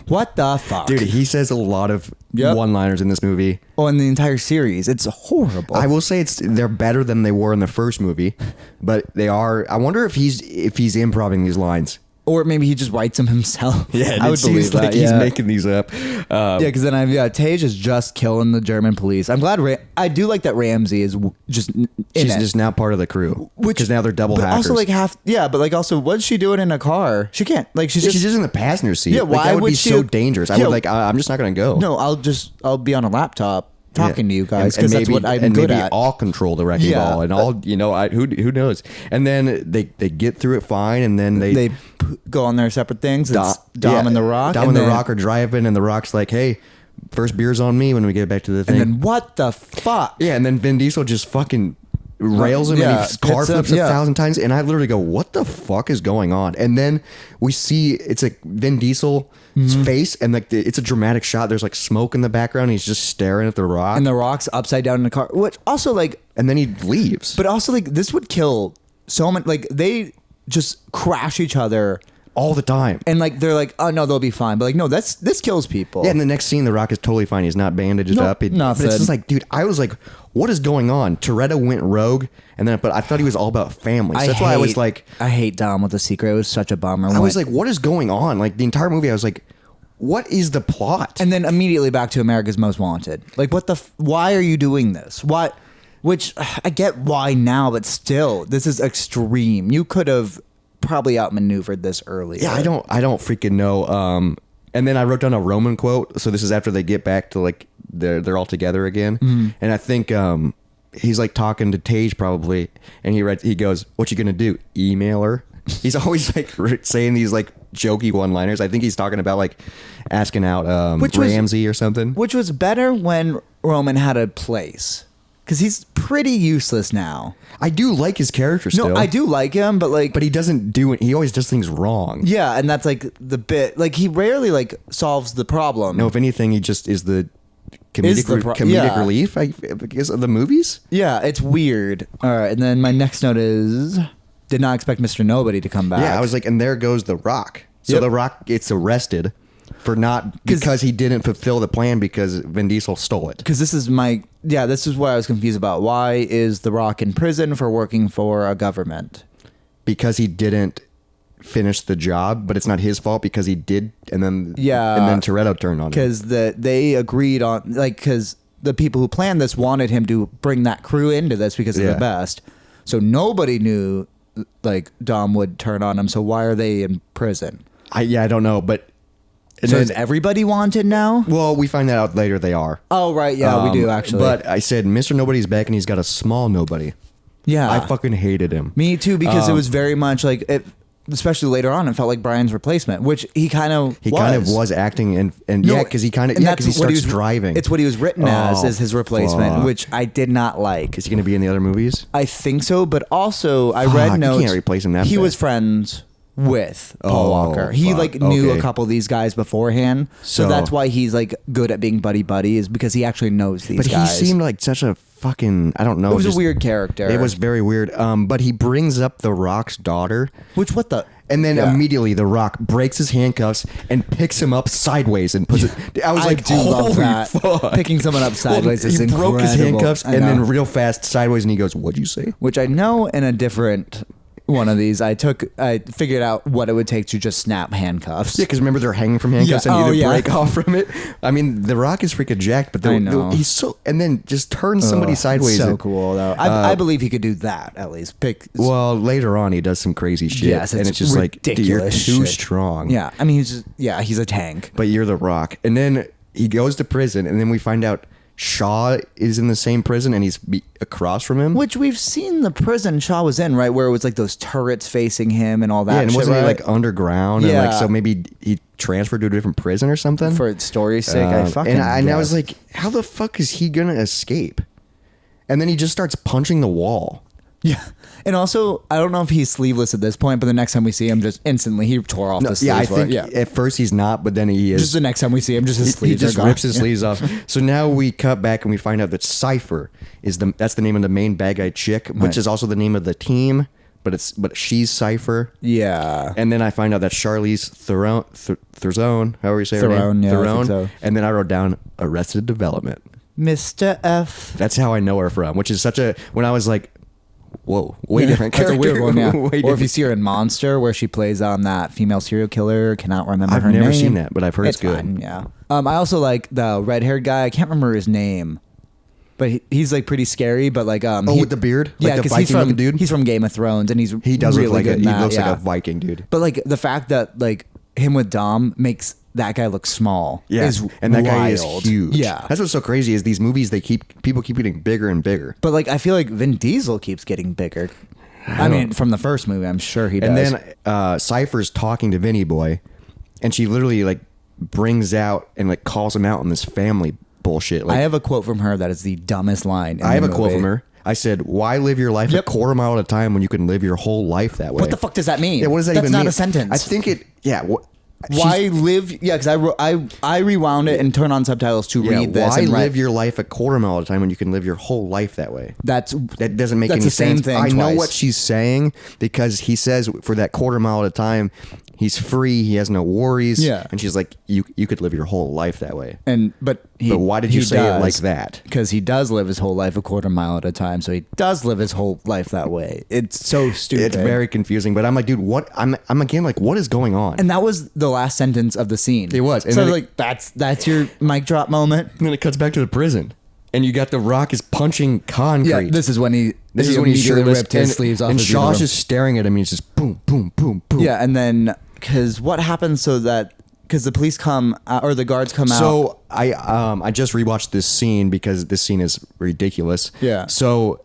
S3: What the fuck?
S1: Dude, he says a lot of
S3: Yep.
S1: one-liners in this movie.
S3: Oh, in the entire series. It's horrible.
S1: I will say they're better than they were in the first movie, but they are. I wonder if he's improvising these lines.
S3: Or maybe he just writes them himself.
S1: Yeah,
S3: I would believe that.
S1: he's
S3: yeah.
S1: making these up.
S3: Yeah, because then Tage is just killing the German police. I'm glad. I do like that Ramsey is just in
S1: She's
S3: it.
S1: just now part of the crew, because now they're double
S3: but
S1: hackers.
S3: also like but like also, what's she doing in a car? She can't. Like she's
S1: she's just in the passenger seat.
S3: Yeah,
S1: Like,
S3: why
S1: that would
S3: would
S1: be
S3: she-
S1: so dangerous. I
S3: Yeah.
S1: would like. I'm just not gonna go.
S3: no. I'll be on a laptop talking to you guys
S1: And
S3: because that's
S1: maybe-
S3: what I'm
S1: and
S3: good
S1: maybe
S3: at.
S1: I'll control the wrecking
S3: Yeah.
S1: ball, and who knows? And then they get through it fine, and then
S3: They go on their separate things. It's Dom
S1: yeah,
S3: and the Rock.
S1: Dom and the Rock are driving, and the Rock's like, "Hey, first beer's on me when we get back to the thing."
S3: And then what the fuck?
S1: Yeah, and then Vin Diesel just fucking rails him,
S3: Yeah,
S1: and his car
S3: hits him,
S1: flips
S3: yeah.
S1: 1,000 times, and I literally go, what the fuck is going on? And then we see it's like Vin Diesel's
S3: Mm-hmm.
S1: face, and like it's a dramatic shot. There's like smoke in the background, and he's just staring at the Rock,
S3: And the Rock's upside down in the car, which also like,
S1: and then he leaves.
S3: but also like this would kill so many. Like they just crash each other.
S1: all the time.
S3: And like they're like, oh no, they'll be fine. But like, no, this kills people.
S1: Yeah, in the next scene, The Rock is totally fine. He's not bandaged
S3: Nope,
S1: up. But
S3: nothing.
S1: it's just like, dude, I was like, what is going on? Toretto went rogue, and then, but I thought he was all about family. So that's why I was like,
S3: I hate Dom with the Secret. It was such a bummer.
S1: I was like, what is going on? Like the entire movie, I was like, what is the plot?
S3: and then immediately back to America's Most Wanted. Like, what the? Why are you doing this? Why? Which I get why now, but still, this is extreme. You could have probably outmaneuvered this earlier.
S1: Yeah, I don't freaking know. And then I wrote down a Roman quote. So this is after they get back to like they're all together again, and I think he's like talking to Tage probably, and he goes, "What you gonna do? Email her?" He's always like saying these like jokey one-liners. I think he's talking about like asking out Ramsey or something.
S3: Which was better when Roman had a place. Because he's pretty useless now.
S1: I do like his character still.
S3: No, I do like him, but like...
S1: But he doesn't do it. He always does things wrong.
S3: Yeah, and that's like the bit... Like, he rarely like solves the problem.
S1: No, if anything, he just is the comedic
S3: yeah.
S1: relief, I guess, of the movies.
S3: Yeah, it's weird. All right, and then my next note is... Did not expect Mr. Nobody to come back.
S1: Yeah, I was like, and there goes The Rock. So
S3: Yep.
S1: The Rock gets arrested for because he didn't fulfill the plan because Vin Diesel stole it.
S3: Because this is what I was confused about. Why is The Rock in prison for working for a government?
S1: Because he didn't finish the job, but it's not his fault because he did, and then Toretto turned on him.
S3: Because they agreed on, like, because the people who planned this wanted him to bring that crew into this because they're
S1: Yeah.
S3: the best. So nobody knew like Dom would turn on him. So why are they in prison?
S1: I don't know, but
S3: So is everybody wanted now?
S1: well, we find that out later. They are.
S3: Oh right, yeah, we do actually.
S1: But I said Mr. Nobody's back, and he's got a small nobody.
S3: yeah,
S1: I fucking hated him.
S3: me too because it was very much like it. Especially later on, it felt like Brian's replacement, which he kind of
S1: was acting and
S3: No,
S1: yeah, because he kind of
S3: and
S1: yeah,
S3: that's
S1: because he
S3: what
S1: starts driving.
S3: It's what he was written as his replacement,
S1: fuck.
S3: which I did not like.
S1: Is he going to be in the other movies?
S3: I think so, but also I
S1: Fuck,
S3: read
S1: you
S3: notes.
S1: can't replace him that
S3: He
S1: bad.
S3: was friends with Paul
S1: Oh,
S3: Walker. He
S1: fuck.
S3: like knew
S1: Okay.
S3: a couple of these guys beforehand, so
S1: So-
S3: that's why he's like good at being buddy is because he actually knows these
S1: But
S3: guys.
S1: he seemed like such a fucking I don't know.
S3: it was
S1: just-
S3: a weird character.
S1: It was very weird. But he brings up The Rock's daughter.
S3: which what the
S1: And then
S3: Yeah.
S1: immediately The Rock breaks his handcuffs and picks him up sideways and puts it. I was like,
S3: do love
S1: holy
S3: that.
S1: fuck.
S3: Picking someone up sideways is
S1: he broke his
S3: incredible.
S1: handcuffs
S3: I
S1: and then
S3: know.
S1: real fast sideways, and he goes, "What'd you say?"
S3: Which I know in a different one of these, I figured out what it would take to just snap handcuffs.
S1: Yeah, because remember they're hanging from handcuffs
S3: Yeah.
S1: and
S3: Oh,
S1: you
S3: yeah.
S1: break off from it. I mean, The Rock is freaking jacked, but
S3: I know.
S1: he's so and then just turns somebody
S3: Ugh,
S1: sideways.
S3: So
S1: and-
S3: cool though. I believe he could do that at least.
S1: Well, later on he does some crazy shit,
S3: Yes,
S1: and
S3: it's
S1: it's just like, dude, you're
S3: ridiculous
S1: too
S3: shit.
S1: strong.
S3: Yeah, I mean he's a tank.
S1: But you're The Rock. And then he goes to prison, and then we find out Shaw is in the same prison, and he's across from him.
S3: Which we've seen the prison Shaw was in, right? Where it was like those turrets facing him and all that.
S1: Yeah, and
S3: shit,
S1: wasn't he
S3: right?
S1: like underground? And like,
S3: Yeah.
S1: so maybe he transferred to a different prison or something?
S3: For story's sake, I fucking
S1: and I was
S3: guess.
S1: like, how the fuck is he gonna escape? And then he just starts punching the wall.
S3: yeah. And also, I don't know if he's sleeveless at this point, but the next time we see him, just instantly he tore off the sleeves.
S1: Yeah, I
S3: for it.
S1: think at first he's not, but then he is.
S3: Just the next time we see him, just his
S1: he
S3: sleeves
S1: just
S3: are gone.
S1: rips his sleeves off. So now we cut back and we find out that Cypher that's the name of the main bad guy chick, which
S3: Right.
S1: is also the name of the team, but she's Cypher.
S3: Yeah.
S1: And then I find out that Charlize Theron, however you say her
S3: Theron,
S1: name,
S3: yeah, I think so.
S1: And then I wrote down Arrested Development.
S3: Mr. F.
S1: That's how I know her from, which is such a when I was like, whoa, way different
S3: That's
S1: character.
S3: a weird one, yeah.
S1: Way
S3: Or if
S1: different.
S3: you see her in Monster, where she plays that female serial killer, cannot remember
S1: I've
S3: her name.
S1: never seen that, but I've heard it's good.
S3: fine, yeah. I also like the red-haired guy. I can't remember his name, but he's like pretty scary. But like,
S1: with the beard?
S3: yeah,
S1: Like the
S3: because he's
S1: Viking-looking
S3: from
S1: dude?
S3: He's from Game of Thrones, and
S1: He does
S3: really
S1: look like
S3: good in
S1: he
S3: that,
S1: looks
S3: yeah.
S1: like a Viking dude.
S3: But like the fact that like him with Dom makes that guy look small. is
S1: and that guy is
S3: wild.
S1: huge.
S3: Yeah,
S1: That's what's so crazy is these movies people keep getting bigger and bigger.
S3: but like I feel like Vin Diesel keeps getting bigger. I mean, from the first movie, I'm sure he does.
S1: And then Cypher's talking to Vinny Boy, and she literally like brings out and like calls him out on this family bullshit. Like
S3: I have a quote from her that is the dumbest line.
S1: I have a quote from her. I said, "Why live your life
S3: Yep.
S1: a quarter mile at a time when you can live your whole life that way?"
S3: What the fuck does that mean?
S1: Yeah, what does that
S3: That's
S1: even
S3: not
S1: mean?
S3: a sentence.
S1: I think it. Yeah.
S3: Why live? Yeah, because I rewound it and turned on subtitles to read this.
S1: Why
S3: and write-
S1: live your life a quarter mile at a time when you can live your whole life that way?
S3: That
S1: Doesn't make
S3: that's
S1: any
S3: the
S1: sense.
S3: same thing.
S1: I know
S3: twice.
S1: what she's saying because he says for that quarter mile at a time, he's free. He has no worries.
S3: Yeah.
S1: And she's like, you could live your whole life that way.
S3: But
S1: why did you say it like that?
S3: Because he does live his whole life a quarter mile at a time, so he does live his whole life that way. It's so stupid.
S1: It's very confusing. But I'm like, dude, what? I'm again like, what is going on?
S3: And that was the last sentence of the scene.
S1: It was. And
S3: so
S1: then
S3: like that's your mic drop moment.
S1: And then it cuts back to the prison, and you got The Rock is punching concrete.
S3: Yeah, this is when he
S1: This is when he's
S3: immediately
S1: shirtless
S3: ripped his
S1: and,
S3: sleeves off.
S1: and
S3: his
S1: Shaw's
S3: uniform.
S1: just staring at him. And he's just boom, boom, boom, boom.
S3: Yeah, and then because what happens so that because the police come or the guards come out.
S1: So I just rewatched this scene because this scene is ridiculous.
S3: Yeah.
S1: So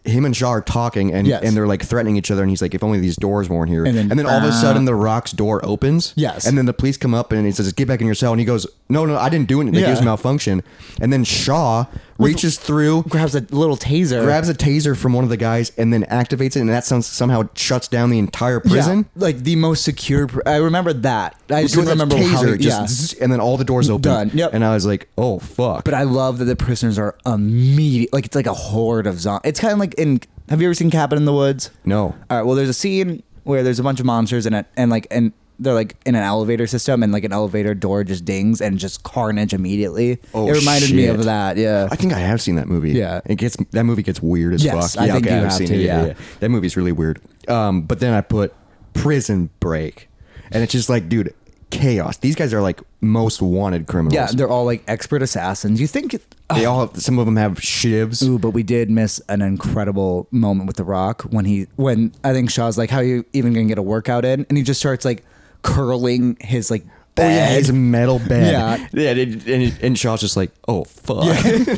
S1: him and Shaw are talking and
S3: Yes.
S1: and they're like threatening each other and he's like, if only these doors weren't here.
S3: And then
S1: all of a sudden The Rock's door opens.
S3: Yes.
S1: And then the police come up and he says, get back in your cell. And he goes, no, I didn't do it. And
S3: Yeah.
S1: it gives malfunction. And then Shaw reaches through,
S3: grabs a little taser.
S1: grabs a taser from one of the guys and then activates it. And that somehow shuts down the entire prison.
S3: Yeah, like the most secure. I remember that. I just
S1: With
S3: didn't
S1: a
S3: remember how.
S1: taser,
S3: Yeah.
S1: just and then all the doors open.
S3: Done. Yep.
S1: And I was like, oh fuck.
S3: But I love that the prisoners are immediate. Like it's like a horde of zombies. It's kind of like in. Have you ever seen Cabin in the Woods?
S1: No.
S3: All right. Well, there's a scene where there's a bunch of monsters in it, and they're like in an elevator system, and like an elevator door just dings and just carnage immediately.
S1: Oh,
S3: it reminded me
S1: shit.
S3: of that. Yeah.
S1: I think I have seen that movie.
S3: Yeah.
S1: That movie gets weird as
S3: Yes,
S1: fuck.
S3: I think you
S1: I've
S3: have
S1: seen
S3: to,
S1: it.
S3: yeah.
S1: That movie's really weird. But then I put Prison Break, and it's just like, dude, chaos. These guys are like most wanted criminals.
S3: Yeah, they're all like expert assassins. You think
S1: They all have, some of them have shivs.
S3: Ooh, but we did miss an incredible moment with The Rock when I think Shaw's like, how are you even gonna get a workout in? And he just starts like curling his like bed.
S1: Oh yeah, his metal bed.
S3: Yeah.
S1: And Shaw's just like, oh fuck.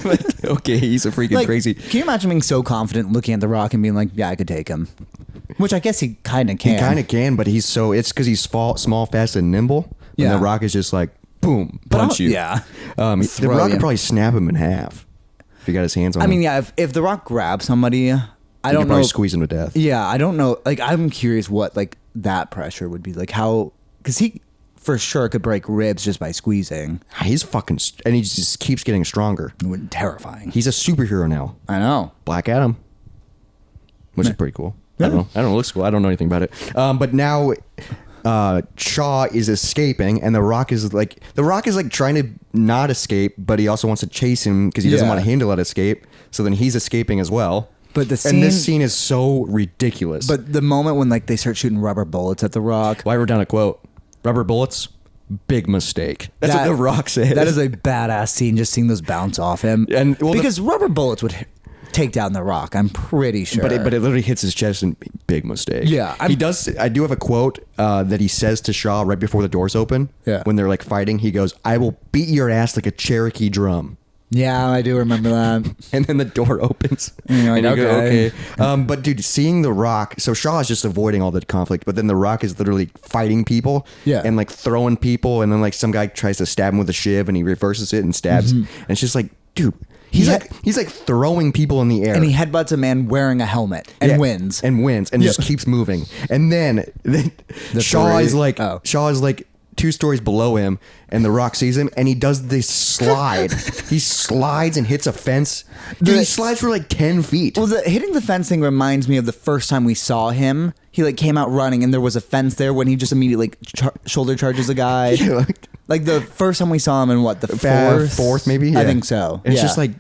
S1: Like, okay, he's a freaking
S3: Like,
S1: crazy.
S3: Can you imagine being so confident looking at The Rock and being like, yeah, I could take him? Which I guess he kind of can.
S1: He kind of can, but it's because he's small, fast, and nimble. And
S3: Yeah.
S1: The Rock is just like, boom, punch you.
S3: Yeah.
S1: The
S3: Throw
S1: Rock
S3: you.
S1: could probably snap him in half if he got his hands on him.
S3: I mean, yeah, if The Rock grabs somebody, I
S1: he
S3: don't
S1: could
S3: know.
S1: probably squeeze him to death.
S3: Yeah, I don't know. Like, I'm curious what like that pressure would be like. How, because he for sure could break ribs just by squeezing.
S1: He's fucking, and he just keeps getting stronger.
S3: Terrifying.
S1: He's a superhero now.
S3: I know.
S1: Black Adam, which is pretty cool. I don't know. It looks cool. I don't know anything about it. But now Shaw is escaping, and The Rock is like trying to not escape, but he also wants to chase him because he doesn't
S3: Yeah.
S1: want him to let escape. So then he's escaping as well.
S3: But this
S1: scene is so ridiculous.
S3: But the moment when like they start shooting rubber bullets at The Rock,
S1: well, I wrote down a quote: "Rubber bullets, big mistake." That's what The Rock says.
S3: That is a badass scene. Just seeing those bounce off him,
S1: And, well,
S3: because rubber bullets would take down The Rock. I'm pretty sure.
S1: But it literally hits his chest and big mistake.
S3: Yeah,
S1: he does. I do have a quote that he says to Shaw right before the doors open.
S3: Yeah.
S1: When they're like fighting, he goes, "I will beat your ass like a Cherokee drum."
S3: Yeah, I do remember that.
S1: And then the door opens.
S3: And you're like,
S1: and you go,
S3: okay.
S1: okay. But dude, seeing The Rock, so Shaw is just avoiding all the conflict, but then The Rock is literally fighting people.
S3: Yeah.
S1: And like throwing people, and then like some guy tries to stab him with a shiv, and he reverses it and stabs. And it's just like, dude, he's like throwing people in the air.
S3: And he headbutts a man wearing a helmet and wins.
S1: And just keeps moving. And then Shaw is like 2 stories below him, and The Rock sees him, and he does this slide. He slides and hits a fence. Dude, he slides for like 10 feet.
S3: Well, the hitting the fence thing reminds me of the first time we saw him. He like came out running, and there was a fence there when he just immediately like shoulder charges a guy.
S1: Yeah,
S3: Like the first time we saw him in what, the
S1: fourth maybe?
S3: I
S1: Yeah.
S3: think so.
S1: And it's
S3: Yeah.
S1: just like,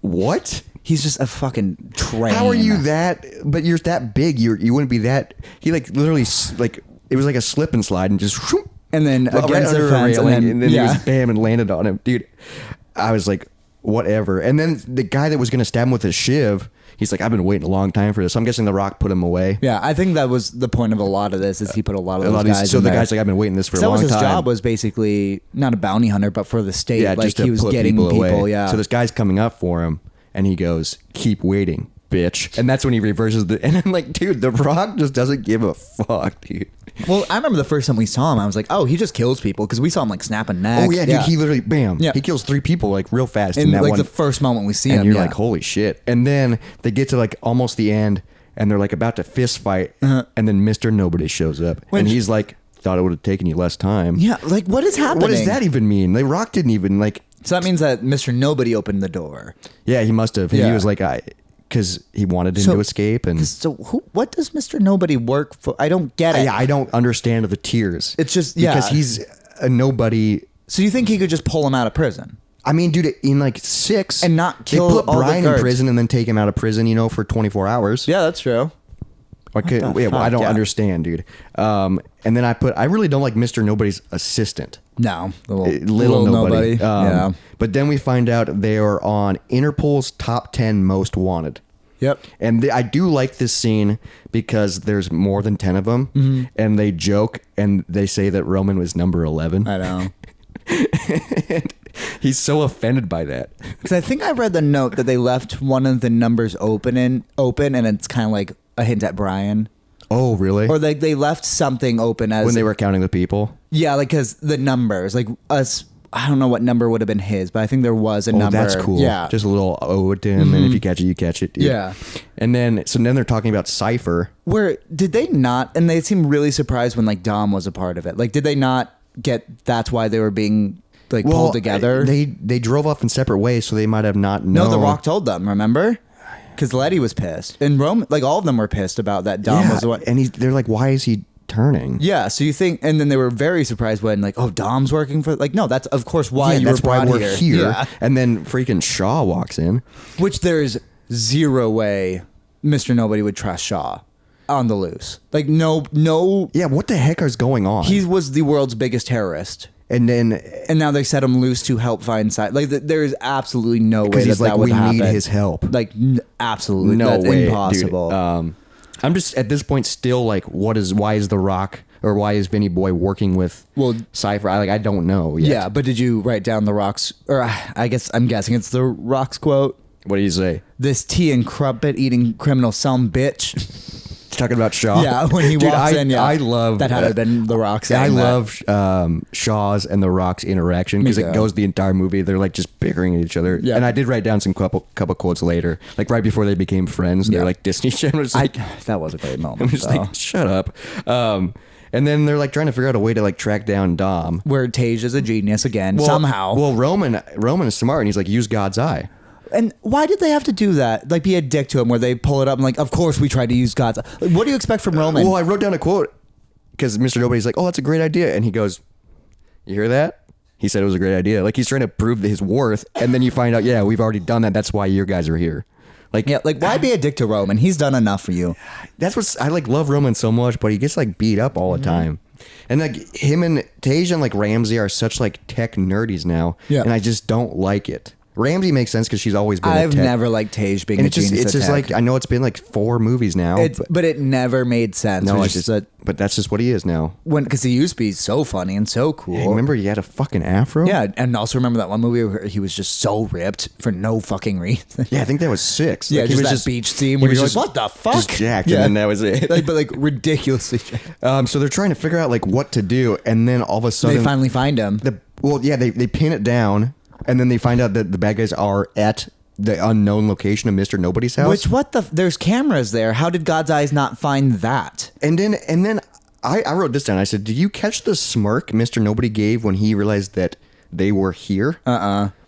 S1: what?
S3: He's just a fucking train.
S1: How are you that? But you're that big. You wouldn't be that. He like literally like it was like a slip and slide and just whoop,
S3: And then
S1: right
S3: against
S1: under
S3: the
S1: a
S3: fence,
S1: railing,
S3: and
S1: then
S3: yeah.
S1: he was bam and landed on him, dude. I was like, whatever. And then the guy that was gonna stab him with a shiv, he's like, I've been waiting a long time for this. So I'm guessing The Rock put him away.
S3: Yeah, I think that was the point of a lot of this. Is he put a lot of those guys.
S1: So
S3: in
S1: the
S3: there.
S1: guy's like, I've been waiting this for a
S3: that
S1: long
S3: was
S1: time.
S3: his job, was basically not a bounty hunter, but for the state.
S1: Yeah,
S3: like
S1: just to
S3: he was
S1: put
S3: getting people.
S1: away.
S3: Yeah.
S1: So this guy's coming up for him, and he goes, "Keep waiting, bitch." And that's when he reverses the. And I'm like, dude, The Rock just doesn't give a fuck, dude.
S3: Well, I remember the first time we saw him, I was like, oh, he just kills people, because we saw him like snapping necks.
S1: Oh yeah, dude, he literally bam.
S3: Yeah.
S1: He kills 3 people like real fast
S3: in
S1: in that
S3: like
S1: one.
S3: the first moment we see
S1: and
S3: him.
S1: you're
S3: yeah.
S1: like, holy shit. And then they get to like almost the end, and they're like about to fist fight, and then Mr. Nobody shows up, and he's like, thought it would have taken you less time.
S3: yeah, like what is happening?
S1: What does that even mean? The Rock didn't even like.
S3: So that means that Mr. Nobody opened the door.
S1: Yeah, he must have. He
S3: Yeah.
S1: was like, because he wanted him
S3: So-
S1: to escape, and
S3: So what does Mr. Nobody work for? I don't get it.
S1: yeah, I don't understand the tears.
S3: It's just
S1: because he's a nobody.
S3: So you think he could just pull him out of prison?
S1: I mean, dude, in like 6
S3: And not kill
S1: they put
S3: all the
S1: Brian in
S3: guards.
S1: prison and then take him out of prison, for 24 hours.
S3: Yeah, that's true.
S1: Okay,
S3: the
S1: yeah, well, I
S3: fuck?
S1: don't
S3: Yeah.
S1: understand, dude. And then I really don't like Mr. Nobody's assistant.
S3: No, the
S1: Little Nobody.
S3: Yeah.
S1: But then we find out they are on Interpol's top 10 most wanted.
S3: Yep.
S1: And I do like this scene because there's more than 10 of them.
S3: Mm-hmm.
S1: And they joke and they say that Roman was number 11.
S3: I know.
S1: And he's so offended by that.
S3: Because I think I read the note that they left one of the numbers open, and it's kind of like a hint at Brian.
S1: Oh, really?
S3: Or they left something open as
S1: when they were counting the people?
S3: Yeah, like because the numbers, like us. I don't know what number would have been his, but I think there was a
S1: Oh,
S3: number.
S1: that's cool.
S3: Yeah.
S1: Just a little ode to him, and if you catch it, you catch it. Dude.
S3: Yeah.
S1: And then they're talking about Cypher.
S3: Where did they not? And they seemed really surprised when like Dom was a part of it. Like, did they not get that's why they were being like pulled together?
S1: They drove off in separate ways, so they might have not known.
S3: No, The Rock told them. Remember? Because Letty was pissed, and Rome, like all of them were pissed about that. Dom was the one.
S1: And they're like, why is he turning?
S3: Yeah, so you think, and then they were very surprised when like, oh, Dom's working for. Like, no, that's of course why you
S1: that's
S3: were
S1: why
S3: brought
S1: we're here.
S3: Yeah.
S1: And then freaking Shaw walks in.
S3: Which there's zero way Mr. Nobody would trust Shaw. on the loose. Like no.
S1: Yeah, what the heck is going on?
S3: He was the world's biggest terrorist.
S1: And
S3: now they set him loose to help find side. Like there is absolutely no way
S1: he's like,
S3: that would happen.
S1: we need his help.
S3: Like absolutely,
S1: no
S3: that's
S1: way,
S3: impossible.
S1: Dude. I'm just at this point still like, why is The Rock or why is Vinny Boy working with Cypher? I don't know yet.
S3: Yeah, but did you write down The Rock's? Or I'm guessing it's The Rock's quote.
S1: What do you say?
S3: This tea and crumpet eating criminal some bitch.
S1: Talking about Shaw.
S3: Yeah, when he walks in. Yeah,
S1: I love
S3: that. Had it been The Rock saying
S1: I
S3: that.
S1: love Shaw's and The Rock's interaction because it goes the entire movie. They're like just bickering at each other. Yeah. And I did write down some couple quotes later, like right before they became friends. They're like Disney Channel.
S3: That was a great moment.
S1: I'm just like, shut up. And then they're like trying to figure out a way to like track down Dom.
S3: Where Tage is a genius again somehow.
S1: Well, Roman is smart and he's like, use God's eye.
S3: And why did they have to do that? Like, be a dick to him where they pull it up and like, of course we tried to use God's. Like, what do you expect from Roman?
S1: Well, I wrote down a quote because Mr. Nobody's like, oh, that's a great idea. And he goes, you hear that? He said it was a great idea. Like, he's trying to prove his worth. And then you find out, yeah, we've already done that. That's why your guys are here. Like,
S3: yeah, like, why be a dick to Roman? He's done enough for you.
S1: That's what's, I like love Roman so much, but he gets like beat up all the time. And like him and Tage and like Ramsey are such like tech nerdies now. Yeah. And I just don't like it. Ramsey makes sense because she's always been.
S3: I've never liked Tage being a genius.
S1: It's just like I know it's been like 4 movies now,
S3: but it never made sense.
S1: No, but that's just what he is now.
S3: Because he used to be so funny and so cool.
S1: Yeah, remember he had a fucking afro.
S3: Yeah, and also remember that one movie where he was just so ripped for no fucking reason.
S1: Yeah, I think that was 6.
S3: Yeah,
S1: like,
S3: just that beach scene where he was like, "What the fuck?"
S1: Just jacked, and then that was it.
S3: But ridiculously.
S1: So they're trying to figure out like what to do, and then all of a sudden
S3: they finally find him.
S1: They pin it down. And then they find out that the bad guys are at the unknown location of Mr. Nobody's house.
S3: There's cameras there. How did God's eyes not find that?
S1: And then I wrote this down. I said, did you catch the smirk Mr. Nobody gave when he realized that they were here?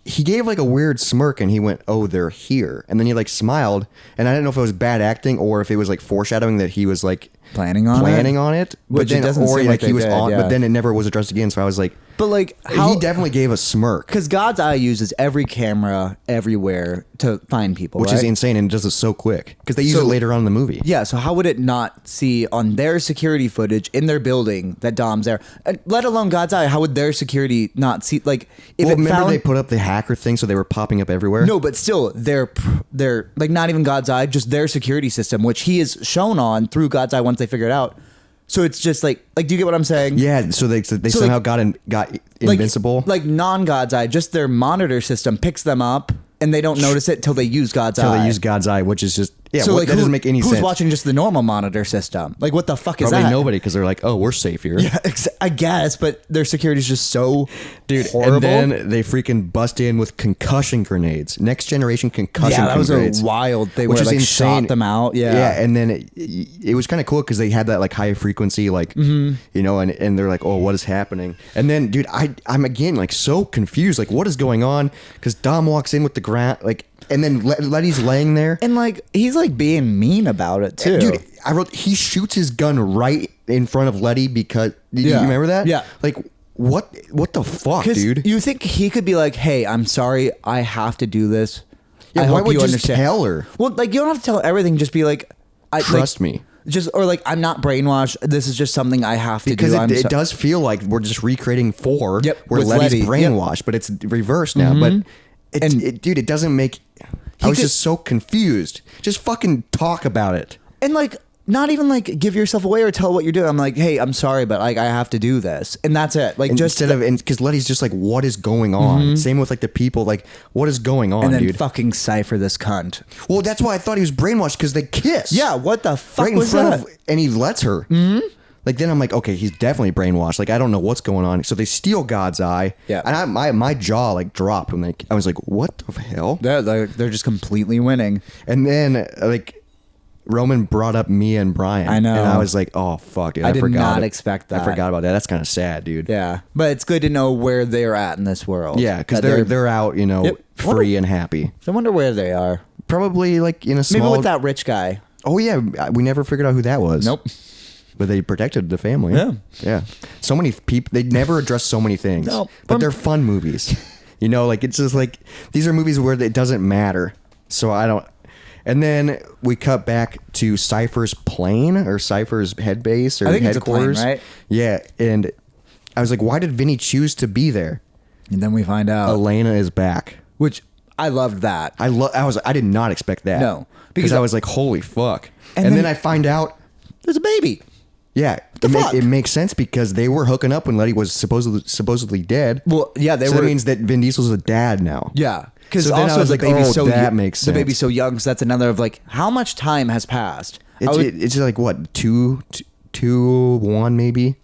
S1: He gave like a weird smirk and he went, oh, they're here. And then he like smiled. And I didn't know if it was bad acting or if it was like foreshadowing that he was like
S3: planning on it.
S1: But then, or like he was on, but then it never was addressed again. So I was like,
S3: but like
S1: he definitely gave a smirk
S3: because God's eye uses every camera everywhere to find people,
S1: which is insane, and it does it so quick because they use it later on in the movie.
S3: Yeah, so how would it not see on their security footage in their building that Dom's there? Let alone God's eye, how would their security not see? Like, if
S1: they put up the hacker thing, so they were popping up everywhere.
S3: No, but still, they're like not even God's eye, just their security system, which he is shown on through God's eye once they figure it out. So it's just like do you get what I'm saying?
S1: Yeah. So they somehow got invincible.
S3: Like non-God's eye, just their monitor system picks them up, and they don't notice it till they use God's eye.
S1: Till they use God's eye, which is just
S3: so
S1: that doesn't make any sense.
S3: Who's watching just the normal monitor system? Like, what the fuck is that?
S1: Probably nobody, because they're like, oh, we're safe here.
S3: Yeah, I guess, but their security is just so
S1: And
S3: horrible.
S1: then they freaking bust in with concussion grenades, next generation concussion grenades.
S3: Yeah, that was a wild. They were like shot them out. Yeah,
S1: yeah, and then it was kind of cool because they had that like high frequency, like you know, and they're like, oh, what is happening? And then, dude, I'm again like so confused, like what is going on? Because Dom walks in with the ground, like. And then Letty's laying there.
S3: And, like, he's, like, being mean about it, too.
S1: Dude, I wrote, he shoots his gun right in front of Letty because... Did you remember that?
S3: Yeah.
S1: Like, what the fuck, dude?
S3: You think he could be like, hey, I'm sorry, I have to do this.
S1: Yeah,
S3: I
S1: why
S3: hope
S1: would
S3: you
S1: you
S3: understand.
S1: tell her?
S3: Well, like, you don't have to tell everything. Just be like...
S1: Trust me.
S3: Just, or like, I'm not brainwashed. This is just something I have to do.
S1: Because it does feel like we're just recreating 4 where Letty's brainwashed, but it's reversed now. But, dude, it doesn't make... I was just so confused. Just fucking talk about it.
S3: And like, not even like give yourself away or tell what you're doing. I'm like, hey, I'm sorry, but like I have to do this. And that's it. Like, just
S1: instead of, because Letty's just like, what is going on? Same with like the people, like, what is going on,
S3: and then
S1: dude?
S3: Fucking Cypher this cunt.
S1: Well, that's why I thought he was brainwashed, because they kiss.
S3: Yeah, what the fuck
S1: right
S3: was
S1: in front
S3: that?
S1: of, and he lets her. Like, then I'm like, okay, he's definitely brainwashed. Like, I don't know what's going on. So they steal God's eye.
S3: Yeah.
S1: And my jaw like dropped when I was like, what the hell?
S3: They're just completely winning.
S1: And then like Roman brought up Mia and Brian.
S3: I know.
S1: And I was like, oh fuck it.
S3: I did not expect that.
S1: I forgot about that. That's kind of sad, dude.
S3: Yeah. But it's good to know where they're at in this world.
S1: Yeah, because they're out, you know, free and happy.
S3: I wonder where they are.
S1: Probably like in a small...
S3: Maybe with that rich guy.
S1: Oh yeah, we never figured out who that was.
S3: Nope.
S1: But they protected the family.
S3: Yeah.
S1: Yeah. So many people, they never address so many things.
S3: No,
S1: but they're fun movies. You know, like, it's just like, these are movies where it doesn't matter. So I don't, And then we cut back to Cypher's plane or Cypher's head base or
S3: I think it's a
S1: headquarters.
S3: plane, right?
S1: Yeah, and I was like, why did Vinny choose to be there?
S3: And then we find out,
S1: Elena is back.
S3: which I loved that.
S1: I did not expect that.
S3: No,
S1: because
S3: because
S1: I was like, holy fuck. And
S3: then
S1: then I find out,
S3: There's a baby.
S1: yeah,
S3: fuck?
S1: it makes sense because they were hooking up when Letty was supposedly dead.
S3: Well, yeah, they
S1: so
S3: were.
S1: that means that Vin Diesel's a dad now.
S3: Yeah, because
S1: So then I
S3: also
S1: was
S3: the
S1: like,
S3: baby's
S1: oh,
S3: so
S1: that makes
S3: the
S1: sense.
S3: baby's so young. So that's another of like, how much time has passed?
S1: It's like what, two, 1 maybe.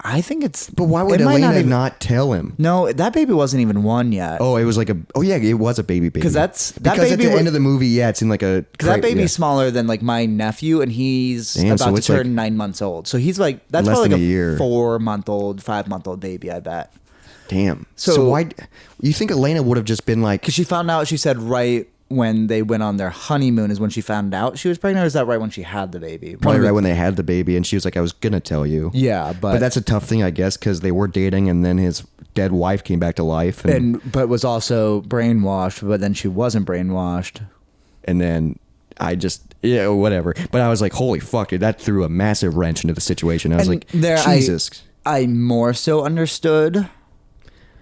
S3: I think it's.
S1: But why would
S3: it might
S1: Elena
S3: even-
S1: not tell him?
S3: No, that baby wasn't even 1 yet.
S1: Oh, it was like it was a baby.
S3: because that
S1: because
S3: baby
S1: at the end of the movie, yeah, it seemed like a
S3: because that
S1: crate,
S3: baby's
S1: yeah.
S3: smaller than like my nephew, and he's
S1: Damn, so
S3: about to
S1: it's like
S3: turn 9 months old. So he's like that's
S1: less
S3: probably
S1: than
S3: like
S1: a year.
S3: 4-month-old, 5-month-old baby. I bet.
S1: Damn.
S3: So-
S1: So why? You think Elena would have just been like?
S3: Because she found out. She said right when they went on their honeymoon is when she found out she was pregnant. Or is that right when she had the baby?
S1: Probably right when they had the baby, and she was like, "I was gonna tell you."
S3: Yeah,
S1: but that's a tough thing, I guess, because they were dating, and then his dead wife came back to life,
S3: but was also brainwashed. But then she wasn't brainwashed.
S1: and then I just whatever. But I was like, "Holy fuck, dude!" That threw a massive wrench into the situation. I was
S3: And
S1: like,
S3: there
S1: "Jesus."
S3: I more so understood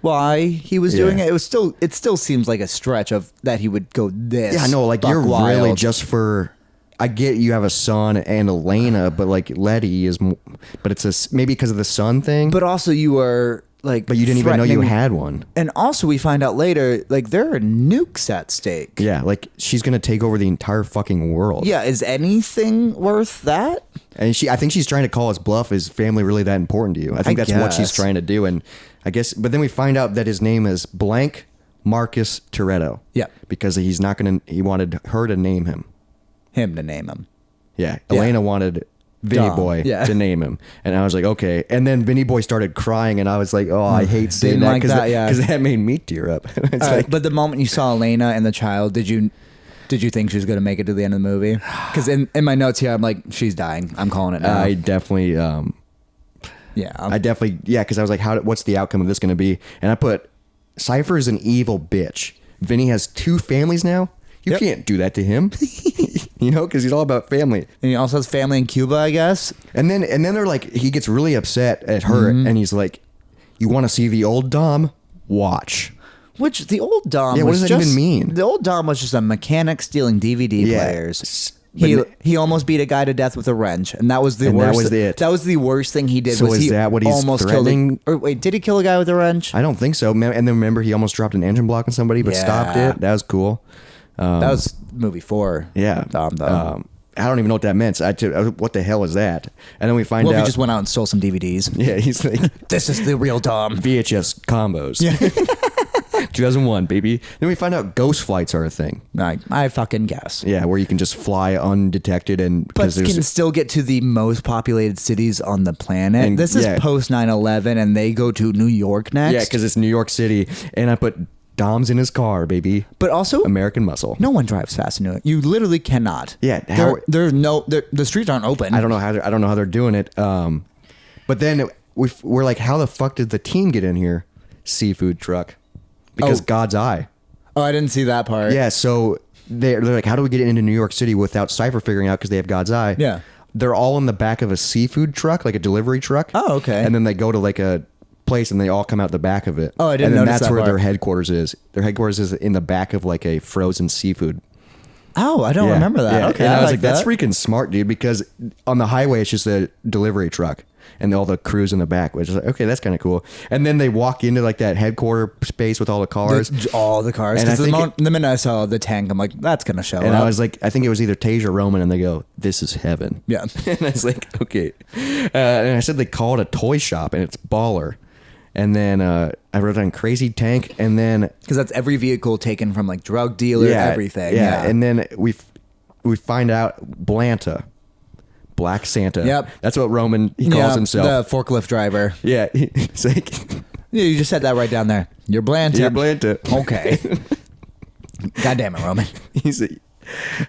S3: why he was doing
S1: Yeah.
S3: it. It still seems like a stretch of that he would go this.
S1: Yeah, no, like
S3: buck
S1: you're
S3: wild.
S1: really just for. I get you have a son and Elena, but like Letty is, but it's maybe because of the son thing.
S3: But also you were like,
S1: But you didn't even know you
S3: threatening-
S1: had one.
S3: And also we find out later, like there are nukes at stake.
S1: Yeah, like she's gonna take over the entire fucking world.
S3: Yeah, is anything worth that?
S1: And I think she's trying to call his bluff. Is family really that important to you? I think that's what she's
S3: guess.
S1: trying to do. And I guess, but then we find out that his name is blank Marcus Toretto.
S3: Yeah.
S1: Because he wanted her to name him.
S3: Him to name him.
S1: Yeah.
S3: Yeah.
S1: Elena wanted Vinny
S3: Dom,
S1: Boy
S3: yeah.
S1: to name him. And I was like, okay. And then Vinny Boy started crying, and I was like, oh, I hate saying
S3: Didn't
S1: that
S3: like
S1: because
S3: that, yeah.
S1: that made me tear up. It's
S3: All right,
S1: like,
S3: but the moment you saw Elena and the child, did you think she was going to make it to the end of the movie? Because in my notes here, I'm like, she's dying. I'm calling it now.
S1: I definitely, because I was like, what's the outcome of this going to be? And I put, Cypher is an evil bitch. Vinny has 2 families now. You
S3: Yep.
S1: can't do that to him, because he's all about family.
S3: And he also has family in Cuba, I guess.
S1: And then they're like, he gets really upset at her,
S3: Mm-hmm.
S1: and he's like, "You want to see the old Dom? Watch."
S3: Which the old Dom
S1: Yeah, what
S3: was
S1: does that
S3: just,
S1: even mean?
S3: The old Dom was just a mechanic stealing DVD players.
S1: But
S3: He almost beat a guy to death with a wrench, and that was the worst.
S1: that was it.
S3: That was the worst thing he did.
S1: So
S3: was
S1: is
S3: he
S1: that what he's
S3: almost
S1: threatening?
S3: killed? Or wait, did he kill a guy with a wrench?
S1: I don't think so. And then remember, he almost dropped an engine block on somebody, but stopped
S3: Yeah.
S1: it. That was cool.
S3: That was movie 4.
S1: Yeah.
S3: Dom.
S1: I don't even know what that meant. So what the hell is that? And then we find
S3: Well, if
S1: out.
S3: he just went out and stole some DVDs.
S1: Yeah, he's like
S3: This is the real Dom.
S1: VHS combos. Yeah. 2001, baby. Then we find out ghost flights are a thing.
S3: I fucking guess.
S1: Yeah, where you can just fly undetected and
S3: But
S1: because
S3: can
S1: there's
S3: still get to the most populated cities on the planet.
S1: And-
S3: This is
S1: yeah.
S3: post 9/11, and they go to New York next.
S1: yeah, because it's New York City, and I put Dom's in his car, baby.
S3: But also,
S1: American muscle.
S3: no one drives fast in New York. You literally cannot.
S1: Yeah,
S3: the streets aren't open.
S1: I don't know how they're doing it. But then we're like, how the fuck did the team get in here? Seafood truck, because
S3: Oh.
S1: God's eye.
S3: Oh, I didn't see that part.
S1: Yeah, so they're like, how do we get into New York City without Cypher figuring out because they have God's eye?
S3: Yeah.
S1: They're all in the back of a seafood truck, like a delivery truck.
S3: Oh, okay.
S1: And then they go to like a place and they all come out the back of it.
S3: Oh, I didn't
S1: And then
S3: notice
S1: that's
S3: that
S1: where their
S3: part.
S1: headquarters is. Their headquarters is in the back of like a frozen seafood.
S3: Oh, I don't
S1: Yeah,
S3: remember that.
S1: yeah.
S3: Okay,
S1: And I was like,
S3: that.
S1: that's freaking smart, dude, because on the highway, it's just a delivery truck and all the crews in the back, which is like, okay, that's kind of cool. And then they walk into like that headquarter space with all the cars.
S3: All the cars.
S1: And
S3: 'Cause
S1: I think
S3: the minute I saw the tank, I'm like, that's gonna show
S1: and
S3: up.
S1: I was like, I think it was either Tage or Roman, and they go, "This is heaven."
S3: Yeah.
S1: And I was like, okay. And I said they call it a toy shop, and it's baller. And then I wrote down Crazy Tank, and then
S3: because that's every vehicle taken from like drug dealer, everything. Yeah.
S1: And then we find out Blanta, Black Santa.
S3: Yep.
S1: That's what Roman calls himself.
S3: the forklift driver.
S1: Yeah, it's like
S3: Yeah, you just said that right down there. You're Blanton.
S1: you're Blanta.
S3: Okay. God damn it, Roman.
S1: He's like,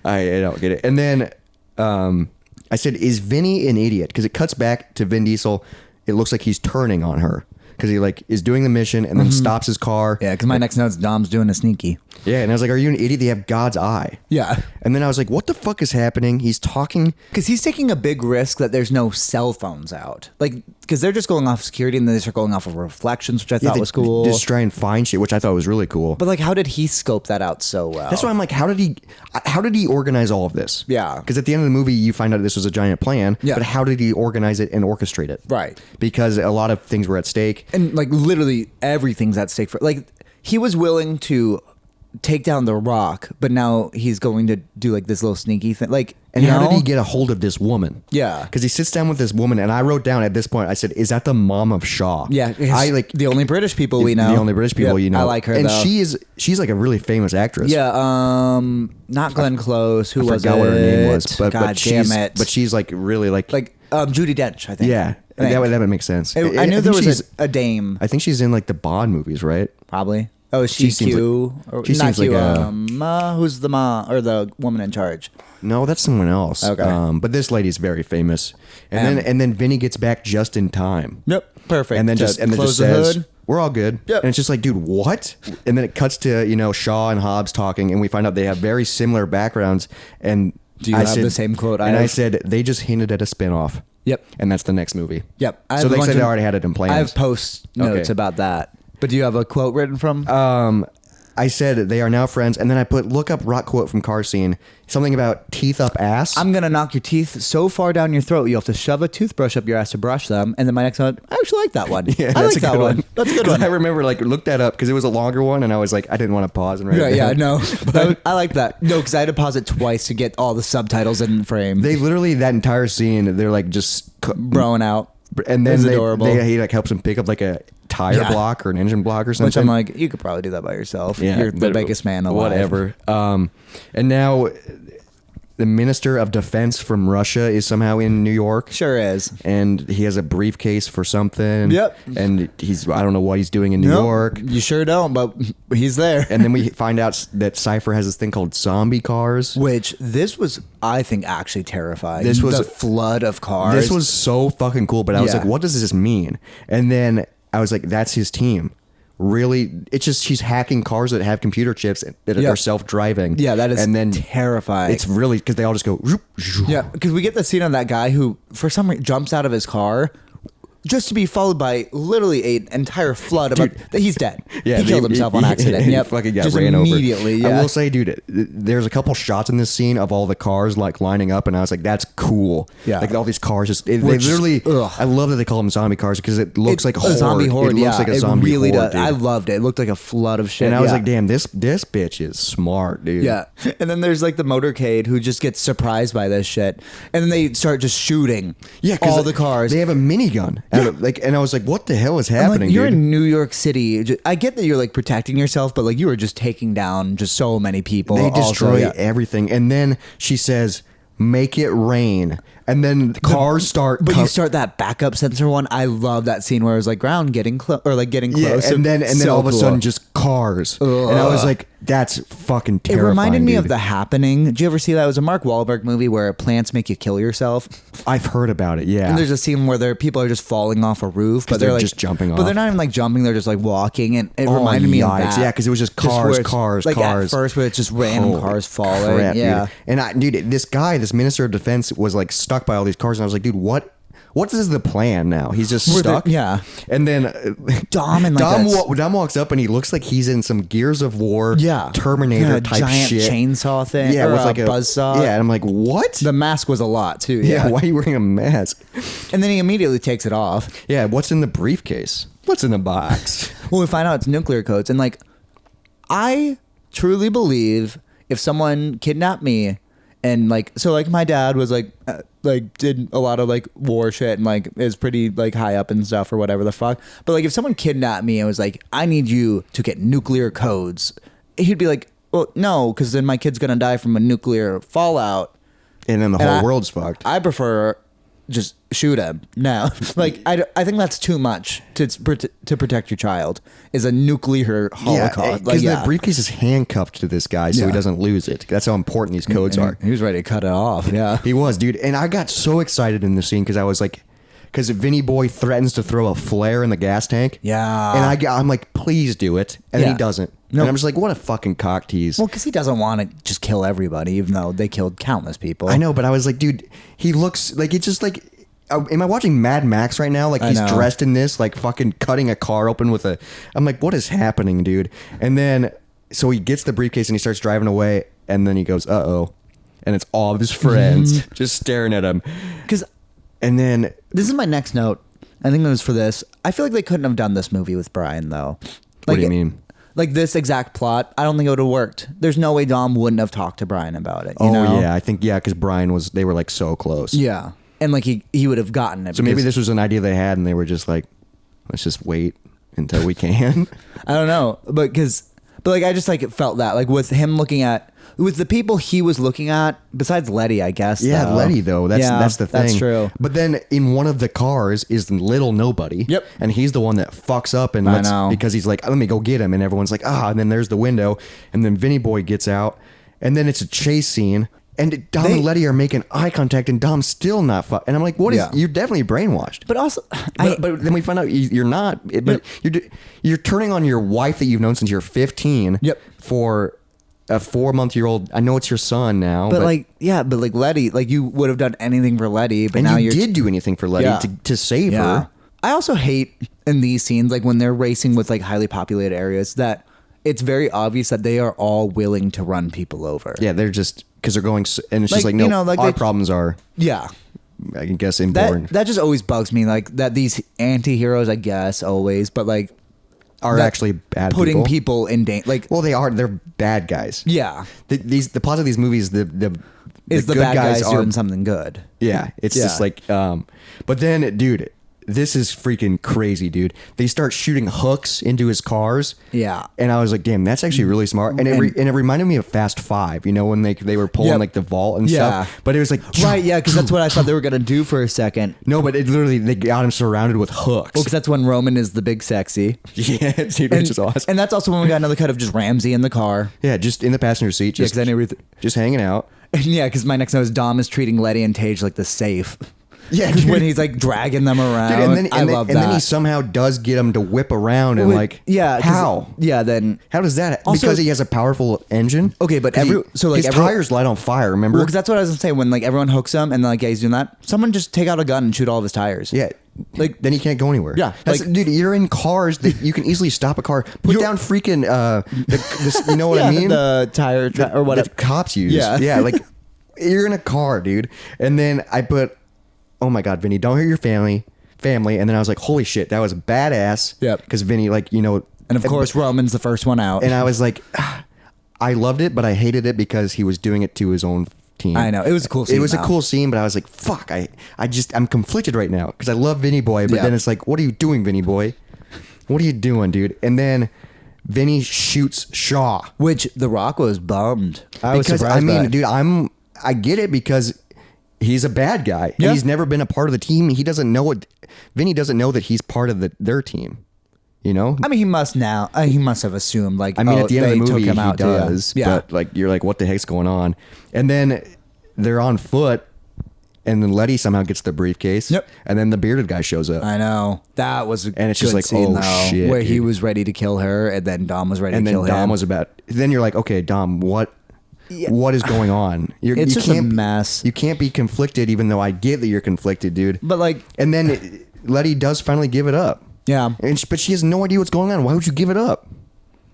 S1: I don't get it. And then I said, is Vinny an idiot? Because it cuts back to Vin Diesel. It looks like he's turning on her because he like is doing the mission and then stops his car.
S3: Yeah, because my next note's Dom's doing a sneaky.
S1: Yeah, and I was like, are you an idiot? They have God's eye.
S3: Yeah.
S1: And then I was like, what the fuck is happening? He's talking.
S3: Because he's taking a big risk that there's no cell phones out. Like, because they're just going off security and then they start going off of reflections, which I thought
S1: they
S3: was cool.
S1: Just try and find shit, which I thought was really cool.
S3: But like, how did he scope that out so well?
S1: That's why I'm like, how did he organize all of this?
S3: Yeah.
S1: Because at the end of the movie, you find out this was a giant plan.
S3: Yeah.
S1: But how did he organize it and orchestrate it?
S3: Right.
S1: Because a lot of things were at stake.
S3: And like, literally everything's at stake for, like, he was willing to take down the Rock, but now he's going to do like this little sneaky thing. Like,
S1: And how did he get a hold of this woman?
S3: Yeah.
S1: Because he sits down with this woman, and I wrote down at this point, I said, is that the mom of Shaw?
S3: Yeah.
S1: I like
S3: the only British people we know.
S1: The only British people
S3: Yep,
S1: you know.
S3: I like her,
S1: and
S3: though.
S1: she's like a really famous actress.
S3: Yeah, not Glenn Close. Who
S1: I
S3: was
S1: forgot
S3: it?
S1: what her name was. But
S3: God damn it.
S1: But she's like really like
S3: Judi Dench, I think.
S1: yeah. That would make sense.
S3: I knew
S1: think
S3: there was
S1: she's-
S3: a dame.
S1: I think she's in like the Bond movies, right?
S3: Probably. Oh, is she
S1: seems
S3: Q? Or
S1: she
S3: not
S1: seems like
S3: Q,
S1: a-
S3: Ma? Who's the ma or the woman in charge?
S1: No, that's someone else.
S3: Okay.
S1: But this lady's very famous. And then Vinny gets back just in time.
S3: Yep, perfect.
S1: And then
S3: To
S1: just
S3: close the
S1: says,
S3: hood.
S1: we're all good.
S3: Yep.
S1: And it's just like, dude, what? And then it cuts to, Shaw and Hobbs talking, and we find out they have very similar backgrounds. And
S3: Do you have the same quote I
S1: And I
S3: have?
S1: said, they just hinted at a spinoff.
S3: Yep.
S1: And that's the next movie.
S3: Yep. I
S1: So
S3: have a
S1: they
S3: bunch
S1: said they
S3: of-
S1: already had it in plans.
S3: I have post notes
S1: Okay.
S3: about that. But do you have a quote written from?
S1: I said they are now friends, and then I put look up rock quote from car scene, something about teeth up ass.
S3: I'm gonna knock your teeth so far down your throat you have to shove a toothbrush up your ass to brush them. And then my next one, I actually like that one.
S1: Yeah,
S3: I
S1: that's
S3: like
S1: a
S3: that
S1: good
S3: one. That's a good
S1: 'Cause
S3: one.
S1: I remember look that up because it was a longer one, and I was like, I didn't want to pause and write it
S3: Yeah,
S1: down.
S3: no. I like that. No, because I had to pause it twice to get all the subtitles in frame.
S1: They literally that entire scene, they're like just
S3: Broing out.
S1: and then
S3: It's
S1: they,
S3: adorable.
S1: he like helps him pick up like a tire
S3: Yeah.
S1: block or an engine block or something.
S3: Which I'm like, you could probably do that by yourself. You're the
S1: but
S3: biggest man alive.
S1: Whatever. And now the minister of defense from Russia is somehow in New York.
S3: Sure is.
S1: And he has a briefcase for something.
S3: Yep.
S1: And I don't know what he's doing in New
S3: Nope,
S1: York.
S3: You sure don't, but he's there.
S1: And then we find out that Cypher has this thing called zombie cars.
S3: Which this was, I think, actually terrifying.
S1: This was
S3: the flood of cars.
S1: This was so fucking cool, but I was
S3: Yeah.
S1: like, what does this mean? And then I was like, that's his team. Really, it's just she's hacking cars that have computer chips that
S3: Yeah.
S1: are self-driving.
S3: Yeah, that is
S1: and then
S3: terrifying.
S1: It's really because they all just go. Zoop, zoop.
S3: Yeah, because we get the scene of that guy who, for some reason, jumps out of his car, just to be followed by literally an entire flood of that he's dead.
S1: Yeah,
S3: he killed himself on accident.
S1: He
S3: Yep,
S1: fucking got
S3: just
S1: ran
S3: immediately.
S1: over.
S3: Yeah,
S1: I will say, dude, there's a couple shots in this scene of all the cars like lining up, and I was like, that's cool.
S3: Yeah.
S1: like all these cars just they
S3: Which-
S1: literally.
S3: ugh.
S1: I love that they call them zombie cars because it looks like
S3: a zombie horde.
S1: It looks like a zombie
S3: it really
S1: horde.
S3: does.
S1: Dude.
S3: I loved it. It looked like a flood of shit.
S1: And I was
S3: yeah.
S1: like, damn, this bitch is smart, dude.
S3: Yeah. And then there's like the motorcade who just gets surprised by this shit. And then they start just shooting
S1: Yeah, 'cause
S3: all the cars.
S1: They have a minigun. And I was like, what the hell is
S3: I'm
S1: happening,
S3: like, you're
S1: dude?
S3: in New York City. I get that you're like protecting yourself, but like you were just taking down just so many people.
S1: They
S3: also,
S1: destroy
S3: yeah.
S1: everything. And then she says, make it rain. And then the cars start.
S3: But you start that backup sensor one. I love that scene where it was like ground getting close or like getting close.
S1: Yeah, and then
S3: So
S1: all of a
S3: cool.
S1: sudden just cars. And I was like, that's fucking
S3: It
S1: terrifying.
S3: reminded me
S1: dude.
S3: of The Happening. Did you ever see that? It was a Mark Wahlberg movie where plants make you kill yourself.
S1: I've heard about it, yeah.
S3: And there's a scene where people are just falling off a roof, but
S1: they're
S3: like
S1: just jumping
S3: But
S1: off.
S3: they're not even like jumping; they're just like walking, and it
S1: Oh,
S3: reminded me of
S1: yikes.
S3: that.
S1: Yeah, 'cause it was just cars,
S3: where it's,
S1: cars,
S3: like
S1: cars.
S3: At first, where it's just random
S1: Holy
S3: cars falling.
S1: crap,
S3: yeah,
S1: dude. This guy, this minister of defense, was like stuck by all these cars, and I was like, dude, what is the plan now? He's just
S3: Where
S1: stuck.
S3: yeah.
S1: And then
S3: Dom and like
S1: Dom walks up and he looks like he's in some Gears of War, Terminator
S3: Yeah,
S1: type
S3: giant
S1: shit.
S3: chainsaw thing.
S1: Yeah,
S3: or
S1: with like a
S3: buzzsaw.
S1: Yeah, and I'm like, what?
S3: The mask was a lot too.
S1: yeah,
S3: Yeah,
S1: why are you wearing a mask?
S3: and then he immediately takes it off.
S1: Yeah, what's in the briefcase? What's in the box?
S3: Well, we find out it's nuclear codes, and like, I truly believe if someone kidnapped me, and like, so like my dad was like did a lot of like war shit and like is pretty like high up and stuff or whatever the fuck. But like, if someone kidnapped me and was like, I need you to get nuclear codes, he'd be like, well, no, because then my kid's gonna die from a nuclear fallout.
S1: And then the
S3: And
S1: whole
S3: I-
S1: world's fucked.
S3: I prefer just shoot him now. Like I think that's too much to protect your child is a nuclear holocaust.
S1: because
S3: Like,
S1: the briefcase is handcuffed to this guy so he
S3: Yeah.
S1: doesn't lose it. That's how important these codes are.
S3: He was ready to cut it off. Yeah.
S1: He was, dude. And I got so excited in the scene because I was like, because Vinny Boy threatens to throw a flare in the gas tank.
S3: Yeah.
S1: And I'm like, please do it. And then
S3: Yeah.
S1: he doesn't.
S3: Nope.
S1: And I'm just like, what a fucking cock tease.
S3: Well, because he doesn't want to just kill everybody, even though they killed countless people.
S1: I know, but I was like, dude, he looks like it's just like. Am I watching Mad Max right now? Like he's dressed in this, like fucking cutting a car open with a. I'm like, what is happening, dude? And then so he gets the briefcase and he starts driving away, and then he goes, "Uh-oh," and it's all of his friends just staring at him. And then
S3: This is my next note. I think it was for this. I feel like they couldn't have done this movie with Brian though.
S1: What do you mean?
S3: Like this exact plot, I don't think it would have worked. There's no way Dom wouldn't have talked to Brian about it. You know?
S1: Yeah, I think because Brian they were like so close.
S3: Yeah. And like he would have gotten it.
S1: So maybe this was an idea they had, and they were just like, let's just wait until we can.
S3: I don't know, but like I just like felt that like with him looking at with the people he was looking at besides Letty, I guess.
S1: Yeah,
S3: though.
S1: Letty though. That's the thing.
S3: That's true.
S1: But then in one of the cars is little nobody.
S3: Yep.
S1: And he's the one that fucks up and
S3: I know.
S1: because he's like, let me go get him, and everyone's like, and then there's the window, and then Vinny Boy gets out, and then it's a chase scene. And Dom and Letty are making eye contact, and Dom's still not. And I'm like, "What is? You're definitely brainwashed."
S3: But also,
S1: but then we find out you're not. But you're turning on your wife that you've known since you're 15.
S3: Yep.
S1: For a 4-month-old. I know it's your son now.
S3: but like Letty, like you would have done anything for Letty, but
S1: and
S3: now
S1: you did do anything for Letty to save her.
S3: I also hate in these scenes, like when they're racing with like highly populated areas, that it's very obvious that they are all willing to run people over.
S1: Yeah, they're just because they're going, and it's just
S3: Like,
S1: like no,
S3: you know, like
S1: our
S3: they-
S1: problems are.
S3: Yeah.
S1: I guess inborn.
S3: That just always bugs me, like that these anti-heroes, I guess, always, but like
S1: are
S3: that
S1: actually bad
S3: putting people in danger. Like,
S1: well, they are. They're bad guys.
S3: yeah,
S1: The plot of these movies, the
S3: is the
S1: good
S3: bad guys
S1: are
S3: doing something good?
S1: Yeah, it's just like, but then, dude, this is freaking crazy, dude. They start shooting hooks into his cars.
S3: Yeah.
S1: And I was like, damn, that's actually really smart. And it reminded me of Fast Five, you know, when they were pulling like the vault and stuff. But it was like,
S3: right, yeah, because that's what I thought they were gonna do for a second.
S1: No, but it literally, they got him surrounded with hooks.
S3: Well, because that's when Roman is the big sexy.
S1: Yeah, dude, which is awesome.
S3: And that's also when we got another cut of just Ramsey in the car.
S1: Yeah, just in the passenger seat, just, just hanging out.
S3: And yeah, because my next note is Dom is treating Letty and Tage like the safe.
S1: Yeah,
S3: when he's like dragging them around.
S1: Dude,
S3: I love that.
S1: And then he somehow does get him to whip around and like,
S3: yeah,
S1: how?
S3: Yeah, then
S1: how does that?
S3: Also,
S1: because he has a powerful engine.
S3: Okay, but
S1: his tires light on fire. Remember?
S3: Well, because that's what I was gonna say. When like everyone hooks him and like he's doing that, someone just take out a gun and shoot all of his tires.
S1: Yeah. Like then he can't go anywhere.
S3: Yeah,
S1: dude, you're in cars that you can easily stop a car. Put down freaking you know what I mean?
S3: The tire or whatever
S1: the cops use.
S3: Yeah,
S1: like you're in a car, dude. And then I put, oh my god, Vinny, don't hurt your family. And then I was like, holy shit, that was badass.
S3: Yeah,
S1: because Vinny, like, you know,
S3: and of course Roman's the first one out.
S1: And I was like, I loved it, but I hated it because he was doing it to his own team.
S3: I know, it was a cool scene.
S1: It was a cool scene, but I was like, fuck, I'm conflicted right now because I love Vinny Boy, but then it's like, what are you doing, Vinny Boy? What are you doing, dude? And then Vinny shoots Shaw,
S3: which The Rock was bummed. I was surprised.
S1: I mean, dude, I get it because he's a bad guy.
S3: Yeah.
S1: And he's never been a part of the team. He doesn't know what Vinny doesn't know that he's part of their team. You know?
S3: I mean, he must now. He must have assumed, like,
S1: I mean, at the end of the movie,
S3: took him
S1: he
S3: out
S1: does.
S3: Yeah.
S1: But, like, you're like, what the heck's going on? And then they're on foot, and then Letty somehow gets the briefcase.
S3: Yep.
S1: And then the bearded guy shows up.
S3: I know. That was a
S1: And it's
S3: good
S1: just like,
S3: scene,
S1: oh,
S3: though,
S1: shit,
S3: where he
S1: dude.
S3: was ready to kill her, and then Dom was ready to kill him.
S1: And then Dom was about... Then you're like, okay, Dom, what is going on?
S3: It's just a mess.
S1: You can't be conflicted, even though I get that you're conflicted, dude.
S3: But, like...
S1: And then Letty does finally give it up.
S3: Yeah.
S1: But she has no idea what's going on. Why would you give it up?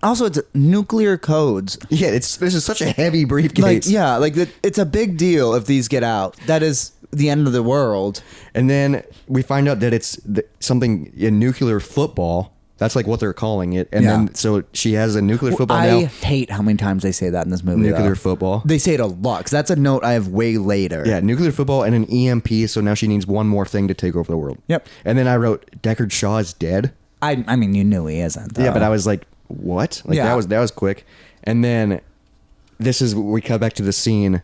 S3: Also, it's nuclear codes.
S1: Yeah, this is such a heavy briefcase.
S3: It's a big deal if these get out. That is the end of the world.
S1: And then we find out that it's something in nuclear football. That's like what they're calling it. And then so she has a nuclear football
S3: I
S1: now.
S3: hate how many times they say that in this movie.
S1: Nuclear football.
S3: They say it a lot because that's a note I have way later.
S1: Yeah, nuclear football and an EMP. So now she needs one more thing to take over the world.
S3: Yep.
S1: And then I wrote Deckard Shaw is dead.
S3: I mean, you knew he isn't. Though.
S1: Yeah, but I was like, what? Like that was quick. And then we cut back to the scene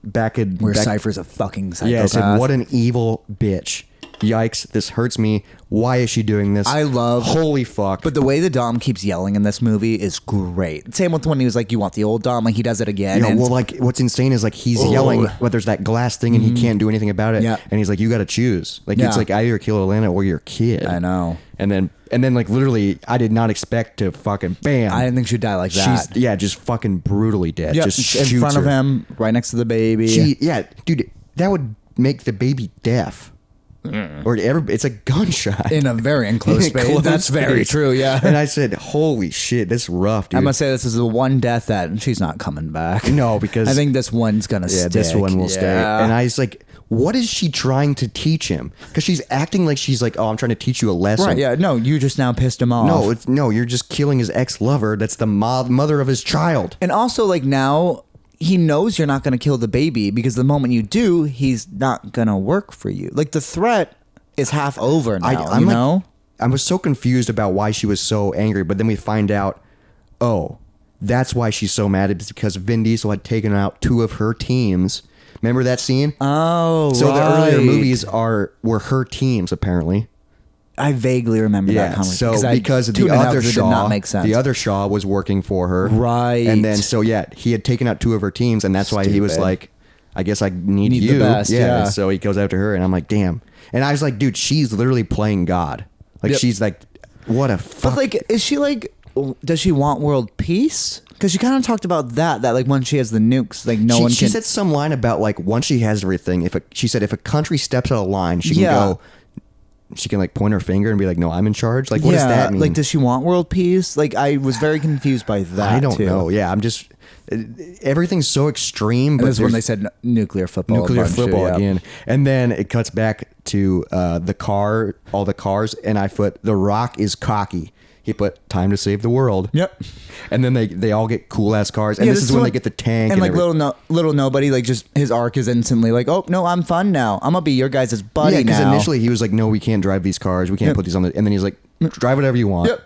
S1: where
S3: Cypher's a fucking psychopath.
S1: Yeah, I said, what an evil bitch. yikes, this hurts me. Why is she doing this?
S3: I love...
S1: Holy fuck.
S3: But the way the Dom keeps yelling in this movie is great. Same with when he was like, you want the old Dom? Like, he does it again.
S1: Yeah, well, like, what's insane is, like, he's yelling, but there's that glass thing, and he can't do anything about it.
S3: Yeah.
S1: And he's like, you got to choose. Like, it's like, either kill Atlanta or your kid.
S3: I know.
S1: And then, like, literally, I did not expect to fucking bam.
S3: I didn't think she'd die like that.
S1: She's, just fucking brutally dead.
S3: Yep,
S1: Just
S3: in
S1: shoots
S3: front of
S1: her.
S3: him, right next to the baby.
S1: Dude, that would make the baby deaf. Or it's a gunshot.
S3: In a very enclosed space.
S1: Closed
S3: That's very
S1: space.
S3: true, yeah.
S1: And I said, holy shit, this is rough, dude.
S3: I must say this is the one death that she's not coming back.
S1: No, because...
S3: I think this one's going to stick.
S1: this one will stay. And I was like, what is she trying to teach him? Because she's acting like she's like, oh, I'm trying to teach you a lesson.
S3: Right, yeah. No, you just now pissed him off.
S1: No, you're just killing his ex-lover. That's the mother of his child.
S3: And also, like, now... he knows you're not going to kill the baby because the moment you do, he's not going to work for you. Like, the threat is half over now, you know?
S1: I was so confused about why she was so angry, but then we find out, oh, that's why she's so mad. It's because Vin Diesel had taken out 2 of her teams. Remember that scene?
S3: Oh,
S1: so
S3: right.
S1: the earlier movies were her teams, apparently.
S3: I vaguely remember that conversation.
S1: So because the other Shaw,
S3: did not make sense.
S1: the other Shaw was working for her,
S3: right?
S1: And then he had taken out 2 of her teams, and that's why he was like, "I guess I need you."
S3: The best, yeah.
S1: So he goes after her, and I'm like, "Damn!" And I was like, "Dude, she's literally playing God. Like she's like, what a fuck."
S3: But like, is she like? Does she want world peace? Because she kind of talked about that like when she has the nukes, like
S1: She said some line about like once she has everything. She said if a country steps out of line, she can go. She can like point her finger and be like, "No, I'm in charge." Like, what does that mean?
S3: Like, does she want world peace? Like, I was very confused by that.
S1: I don't know. Yeah, I'm just everything's so extreme. But
S3: this is when they said nuclear football.
S1: Again, and then it cuts back to all the cars, and I put The Rock is cocky. He put time to save the world.
S3: Yep.
S1: And then they all get cool ass cars, and this is when they get the tank
S3: and like little nobody, like just his arc is instantly like, oh no, I'm fun now. I'm gonna be your guys' buddy now.
S1: Yeah, because initially he was like, no, we can't drive these cars. We can't put these on the. And then he's like, drive whatever you want.
S3: Yep.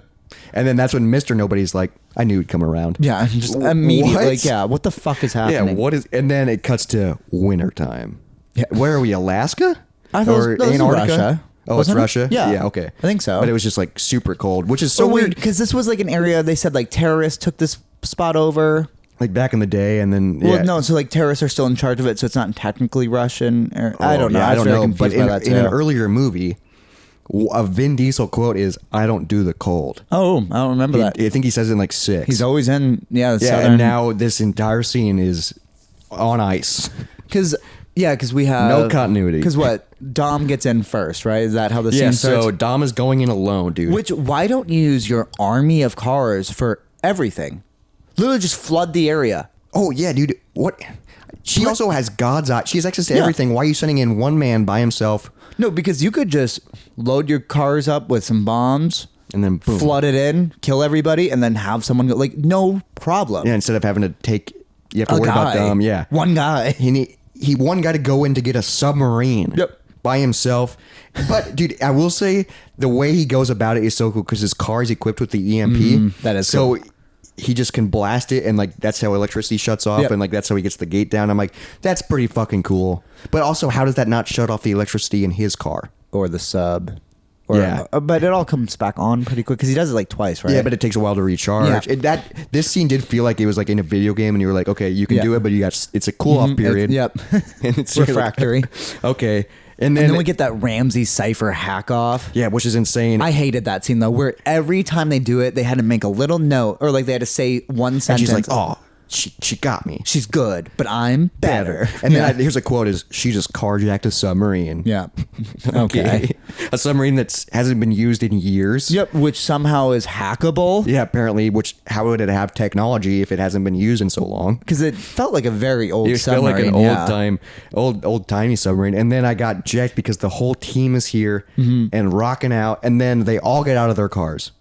S1: And then that's when Mr. Nobody's like, I knew he'd come around.
S3: Yeah, just immediately
S1: What?
S3: like, yeah, what the fuck is happening?
S1: Yeah, what is? And then it cuts to wintertime. Yeah. Where are we? Alaska?
S3: I thought
S1: or
S3: it was
S1: Antarctica?
S3: Russia.
S1: Oh,
S3: Wasn't
S1: it's
S3: it?
S1: Russia?
S3: Yeah.
S1: Yeah, okay.
S3: I think so.
S1: But it was just like super cold, which is so weird.
S3: Because this was like an area they said like terrorists took this spot over.
S1: Like back in the day, and then
S3: Well, no, so like terrorists are still in charge of it, so it's not technically Russian. Or, I don't know.
S1: Yeah, I don't know. But in an
S3: early.
S1: earlier movie, a Vin Diesel quote is, "I don't do the cold."
S3: Oh, I don't remember that.
S1: I think he says it in like 6.
S3: He's always in,
S1: yeah.
S3: southern.
S1: And now this entire scene is on ice.
S3: Because we have
S1: No continuity.
S3: Because what? Dom gets in first, right? Is that how the scene
S1: Yeah.
S3: starts?
S1: So Dom is going in alone, dude.
S3: Why don't you use your army of cars for everything? Literally just flood the area.
S1: Oh yeah, dude. What? She also has God's eye. She has access to everything. Why are you sending in one man by himself?
S3: No, because you could just load your cars up with some bombs
S1: And then boom.
S3: flood it in, kill everybody, and then have someone go. Like, no problem.
S1: Yeah, instead of having to take, you have to worry about them. Yeah,
S3: one guy.
S1: He one guy to go in to get a submarine.
S3: Yep.
S1: By himself. But dude, I will say the way he goes about it is so cool because his car is equipped with the EMP.
S3: That is
S1: so.
S3: cool.
S1: He just can blast it, and like that's how electricity shuts off,
S3: Yep.
S1: and like that's how he gets the gate down. I'm like, that's pretty fucking cool. But also, how does that not shut off the electricity in his car?
S3: Or the sub. Or,
S1: Yeah.
S3: But it all comes back on pretty quick because he does it like twice, right?
S1: Yeah, but it takes a while to recharge.
S3: Yeah.
S1: This scene did feel like it was like in a video game, and you were like, okay, you can do it, but it's a cool off period.
S3: Yep.
S1: And it's
S3: refractory.
S1: Okay,
S3: And then we get that Ramsey Cypher hack off.
S1: Yeah, which is insane.
S3: I hated that scene though, where every time they do it, they had to make a little note, or like they had to say one
S1: and
S3: sentence.
S1: she's like, oh, she got me.
S3: she's good, but I'm better.
S1: And then here's a quote: "Is she just carjacked a submarine?"
S3: Yeah. Okay.
S1: A submarine that hasn't been used in years.
S3: Yep. Which somehow is hackable.
S1: Yeah, apparently. Which how would it have technology if it hasn't been used in so long?
S3: Because it felt like a very old
S1: It felt
S3: submarine.
S1: like an old timey submarine. And then I got jacked because the whole team is here and rocking out, and then they all get out of their cars,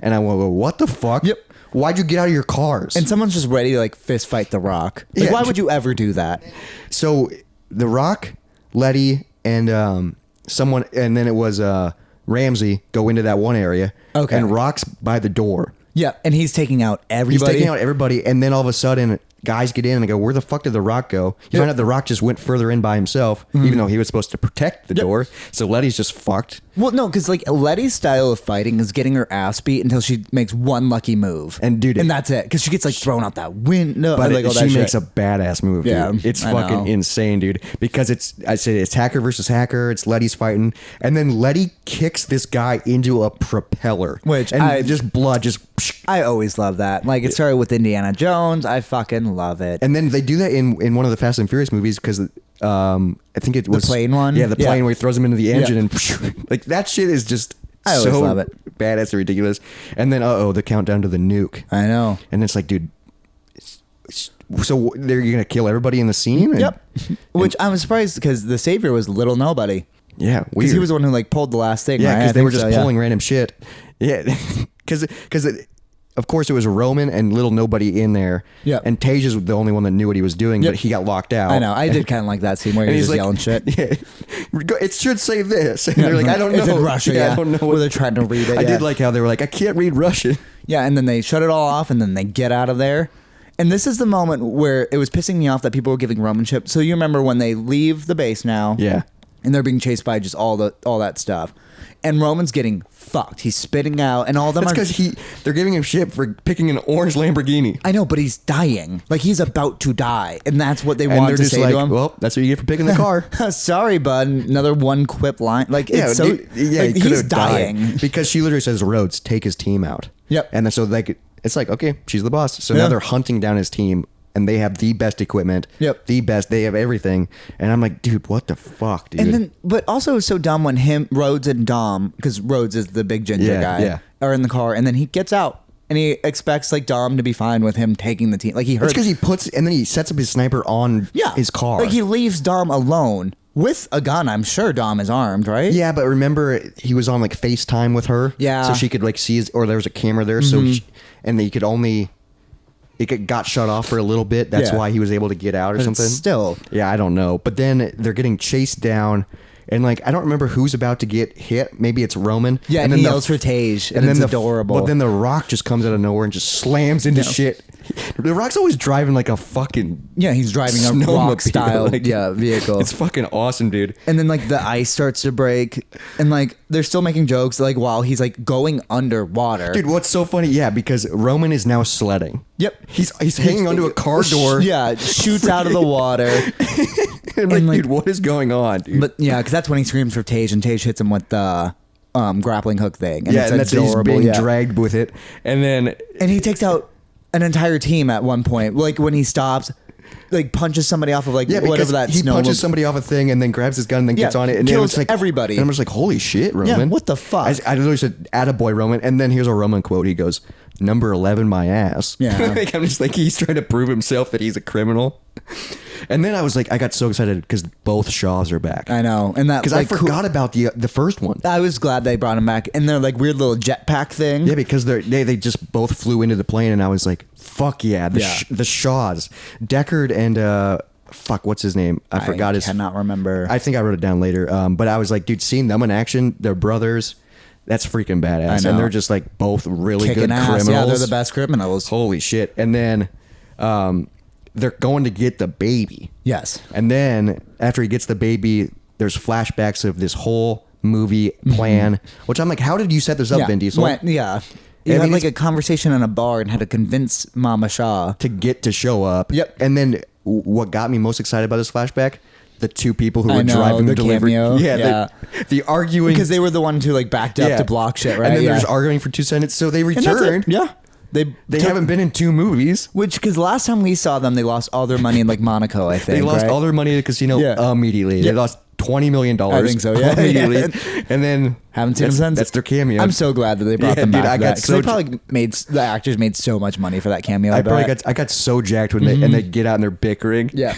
S1: and I went, well, "What the fuck?
S3: Yep.
S1: Why'd you get out of your cars?"
S3: And someone's just ready to like fist fight The Rock. Like,
S1: Yeah.
S3: why would you ever do that?
S1: So The Rock, Letty, and someone, and then it was Ramsey go into that one area.
S3: Okay.
S1: And Rock's by the door.
S3: Yeah, and he's taking out everybody.
S1: He's taking out everybody, and then all of a sudden, guys get in and they go, where the fuck did The Rock go? You find out The Rock just went further in by himself, even though he was supposed to protect the door. So Letty's just fucked.
S3: Well, no, because like Letty's style of fighting is getting her ass beat until she makes one lucky move,
S1: And, dude,
S3: and that's it. Because she gets like thrown out that window.
S1: But
S3: like, all that
S1: she
S3: shit.
S1: makes a badass move, dude.
S3: Yeah,
S1: It's
S3: I
S1: fucking
S3: know.
S1: insane, dude. Because it's hacker versus hacker. It's Letty's fighting, and then Letty kicks this guy into a propeller,
S3: Which
S1: and just blood just.
S3: I always love that. Like it started with Indiana Jones. I fucking love it.
S1: And then they do that in one of the Fast and Furious movies because I think it was
S3: plane one?
S1: Yeah, the plane
S3: Yeah.
S1: where he throws him into the engine and like that shit is just
S3: I always
S1: so
S3: love it.
S1: badass and ridiculous. And then the countdown to the nuke.
S3: I know.
S1: And it's like, dude. So they're gonna kill everybody in the scene? And-
S3: Yep. Which I'm surprised because the savior was little nobody.
S1: Yeah, weird.
S3: Because he was the one who like pulled the last thing.
S1: Yeah,
S3: right?
S1: because
S3: I
S1: they were
S3: think
S1: just
S3: so,
S1: pulling random shit. Yeah, because of course it was Roman and little nobody in there.
S3: Yeah.
S1: And Tage is the only one that knew what he was doing,
S3: Yep.
S1: but he got locked out.
S3: I know. I did kind of like that scene where he
S1: And
S3: was
S1: he's
S3: just
S1: like,
S3: yelling shit.
S1: Yeah, it should say this. And they're like, I don't know.
S3: It's in Russia, yeah.
S1: I don't know.
S3: Where they're trying to read it.
S1: I
S3: yeah.
S1: did like how they were like, I can't read Russian.
S3: Yeah, and then they shut it all off, and then they get out of there. And this is the moment where it was pissing me off that people were giving Roman shit. So you remember when they leave the base now?
S1: Yeah.
S3: And they're being chased by just all that stuff. And Roman's getting fucked. He's spitting out, and all of them
S1: That's
S3: are.
S1: because they're giving him shit for picking an orange Lamborghini.
S3: I know, but he's dying. Like he's about to die, and that's what they
S1: And
S3: want
S1: they're
S3: to
S1: just
S3: say
S1: like,
S3: to him.
S1: well, that's what you get for picking the car.
S3: Sorry, bud. Another one quip line. Like
S1: Yeah,
S3: it's so.
S1: dude, yeah,
S3: like,
S1: he could
S3: he's
S1: have died.
S3: dying.
S1: Because she literally says, Rhodes, take his team out.
S3: Yep.
S1: And then so like it's like, okay, she's the boss. So
S3: Yeah.
S1: now they're hunting down his team and they have the best equipment.
S3: Yep.
S1: The best. They have everything. And I'm like, dude, what the fuck, dude?
S3: And then, but also it was so dumb when Rhodes and Dom, because Rhodes is the big ginger
S1: Yeah,
S3: guy,
S1: yeah.
S3: are in the car, and then he gets out, and he expects like Dom to be fine with him taking the team. Like he heard,
S1: It's because he puts and then he sets up his sniper on his car.
S3: Like he leaves Dom alone with a gun. I'm sure Dom is armed, right?
S1: Yeah, but remember he was on like FaceTime with her.
S3: Yeah.
S1: So she could like see his, or there was a camera there. So and he could only, got shut off for a little bit. That's
S3: Yeah.
S1: why he was able to get out or
S3: But
S1: something.
S3: still.
S1: Yeah, I don't know. But then they're getting chased down. And like I don't remember who's about to get hit. Maybe it's Roman.
S3: Yeah, and
S1: then
S3: he
S1: the-
S3: yells for Tage, and it's adorable.
S1: But then the Rock just comes out of nowhere and just slams into shit. The Rock's always driving like a fucking
S3: He's driving a
S1: snowmobile,
S3: rock style
S1: like-
S3: vehicle.
S1: It's fucking awesome, dude.
S3: And then like the ice starts to break, and like they're still making jokes like while he's like going underwater.
S1: Dude, what's so funny? Yeah, because Roman is now sledding.
S3: Yep.
S1: He's hanging onto a car door.
S3: Yeah, shoots out of the water.
S1: And like,
S3: like-
S1: dude, what is going on, dude?
S3: But yeah, because that's when he screams for Tage, and Tage hits him with the grappling hook thing. And
S1: yeah,
S3: it's
S1: and that's
S3: adorable.
S1: he's being
S3: Yeah.
S1: dragged with it. And then
S3: And he takes out an entire team at one point. Like when he stops, like punches somebody off of like
S1: yeah, because
S3: whatever that
S1: he
S3: snow.
S1: punches somebody off a thing and then grabs his gun and then
S3: Yeah,
S1: gets on it and
S3: kills
S1: it's like
S3: everybody.
S1: And I'm just like, holy shit, Roman.
S3: what the fuck?
S1: I literally said, attaboy, Roman. And then here's a Roman quote. He goes, number 11, my ass.
S3: Yeah.
S1: Like, I'm just like, he's trying to prove himself that he's a criminal. And then I was like, I got so excited because both Shaws are back.
S3: I know, and that
S1: Because
S3: like,
S1: I forgot about the first one.
S3: I was glad they brought him back, and their like weird little jetpack thing.
S1: Yeah, because they just both flew into the plane, and I was like, "Fuck yeah!" The Shaws, Deckard and fuck, what's his name? I forgot his.
S3: Cannot remember.
S1: I think I wrote it down later. But I was like, dude, seeing them in action, they're brothers. That's freaking badass,
S3: I know.
S1: and they're just like both really
S3: Kicking
S1: good
S3: ass.
S1: criminals.
S3: Yeah, they're the best criminals.
S1: Holy shit! And then they're going to get the baby.
S3: Yes.
S1: And then after he gets the baby, there's flashbacks of this whole movie plan, which I'm like, how did you set this up,
S3: Yeah.
S1: Vin Diesel?
S3: Yeah. You
S1: I
S3: had
S1: mean,
S3: like
S1: it's-
S3: a conversation in a bar and had to convince Mama Shaw.
S1: to get to show up.
S3: Yep.
S1: And then what got me most excited about this flashback? The two people who
S3: I
S1: were
S3: know,
S1: driving the
S3: the
S1: delivery.
S3: cameo. Yeah.
S1: The arguing.
S3: Because they were the ones who like backed up
S1: Yeah.
S3: to block shit, right?
S1: And then
S3: yeah.
S1: they're just arguing for 2 seconds. So they
S3: And that's it.
S1: returned.
S3: Yeah.
S1: They haven't been in 2 movies.
S3: Which, because last time we saw them, they lost all their money in like Monaco, I think.
S1: They lost
S3: right?
S1: all their money at the casino
S3: Yeah.
S1: immediately. They
S3: Yeah.
S1: lost $20 million.
S3: I think so, yeah.
S1: Immediately.
S3: Yeah.
S1: And then
S3: Haven't seen them
S1: that's-
S3: since.
S1: That's their cameo.
S3: I'm so glad that they brought
S1: Yeah,
S3: them
S1: dude,
S3: back.
S1: I
S3: for
S1: got
S3: that, 'cause
S1: so
S3: they probably the actors made so much money for that cameo.
S1: I got so jacked when they and they get out and they're bickering.
S3: Yeah.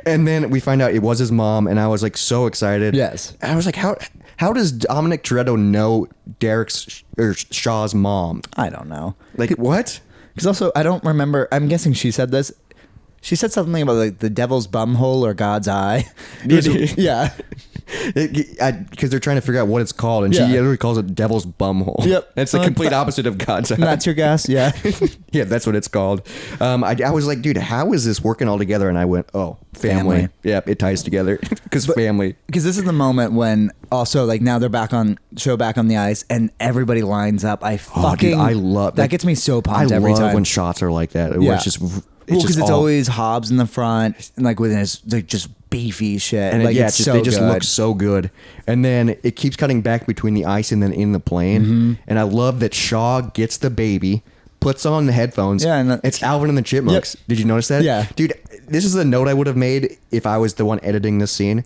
S1: And then we find out it was his mom, and I was like so excited.
S3: Yes.
S1: And I was like, how does Dominic Toretto know Derek's or Shaw's mom?
S3: I don't know.
S1: Like what?
S3: Because also, I don't remember. I'm guessing she said this. She said something about like the devil's bumhole or God's eye.
S1: Did she?
S3: Yeah.
S1: Because they're trying to figure out what it's called, and she literally calls it Devil's Bumhole.
S3: Yep.
S1: It's the complete opposite of God's eye.
S3: That's your guess, yeah.
S1: Yeah, that's what it's called. I was like, dude, how is this working all together? And I went, oh, family. Yep, it ties together because family.
S3: Because this is the moment when also like now they're back on the ice and everybody lines up. I love that. Gets me so pumped every time
S1: when shots are like that.
S3: Yeah.
S1: It's just
S3: because it's always Hobbs in the front and like with his like just beefy shit.
S1: And
S3: like
S1: they just look so good. And then it keeps cutting back between the ice and then in the plane. And I love that Shaw gets the baby, puts on the headphones. Yeah, and it's Alvin and the Chipmunks. Yep. Did you notice that?
S3: Yeah.
S1: Dude, this is a note I would have made if I was the one editing this scene.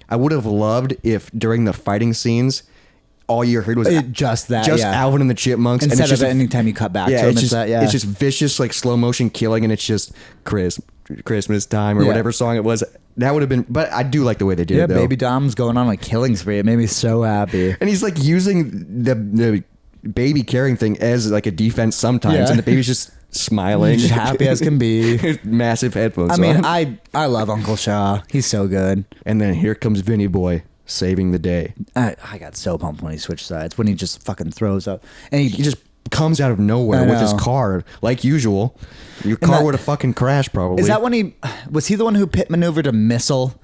S1: I would have loved if during the fighting scenes, all you heard was
S3: just
S1: Alvin and the Chipmunks.
S3: Instead
S1: and it's
S3: of anytime you cut back to them,
S1: it's just vicious, like slow motion killing, and it's just Christmas time or whatever song it was. That would have been, but I do like the way they did it, though.
S3: Baby Dom's going on a killing spree. It made me so happy.
S1: And he's like using the baby carrying thing as like a defense sometimes, and the baby's just smiling,
S3: just happy as can be.
S1: Massive headphones.
S3: I mean, I love Uncle Shaw. He's so good.
S1: And then here comes Vinny Boy saving the day.
S3: I got so pumped when he switched sides, when he just fucking throws up, and he
S1: just comes out of nowhere with his car like usual. Your car would have fucking crashed probably.
S3: Is that when he the one who pit maneuvered a missile?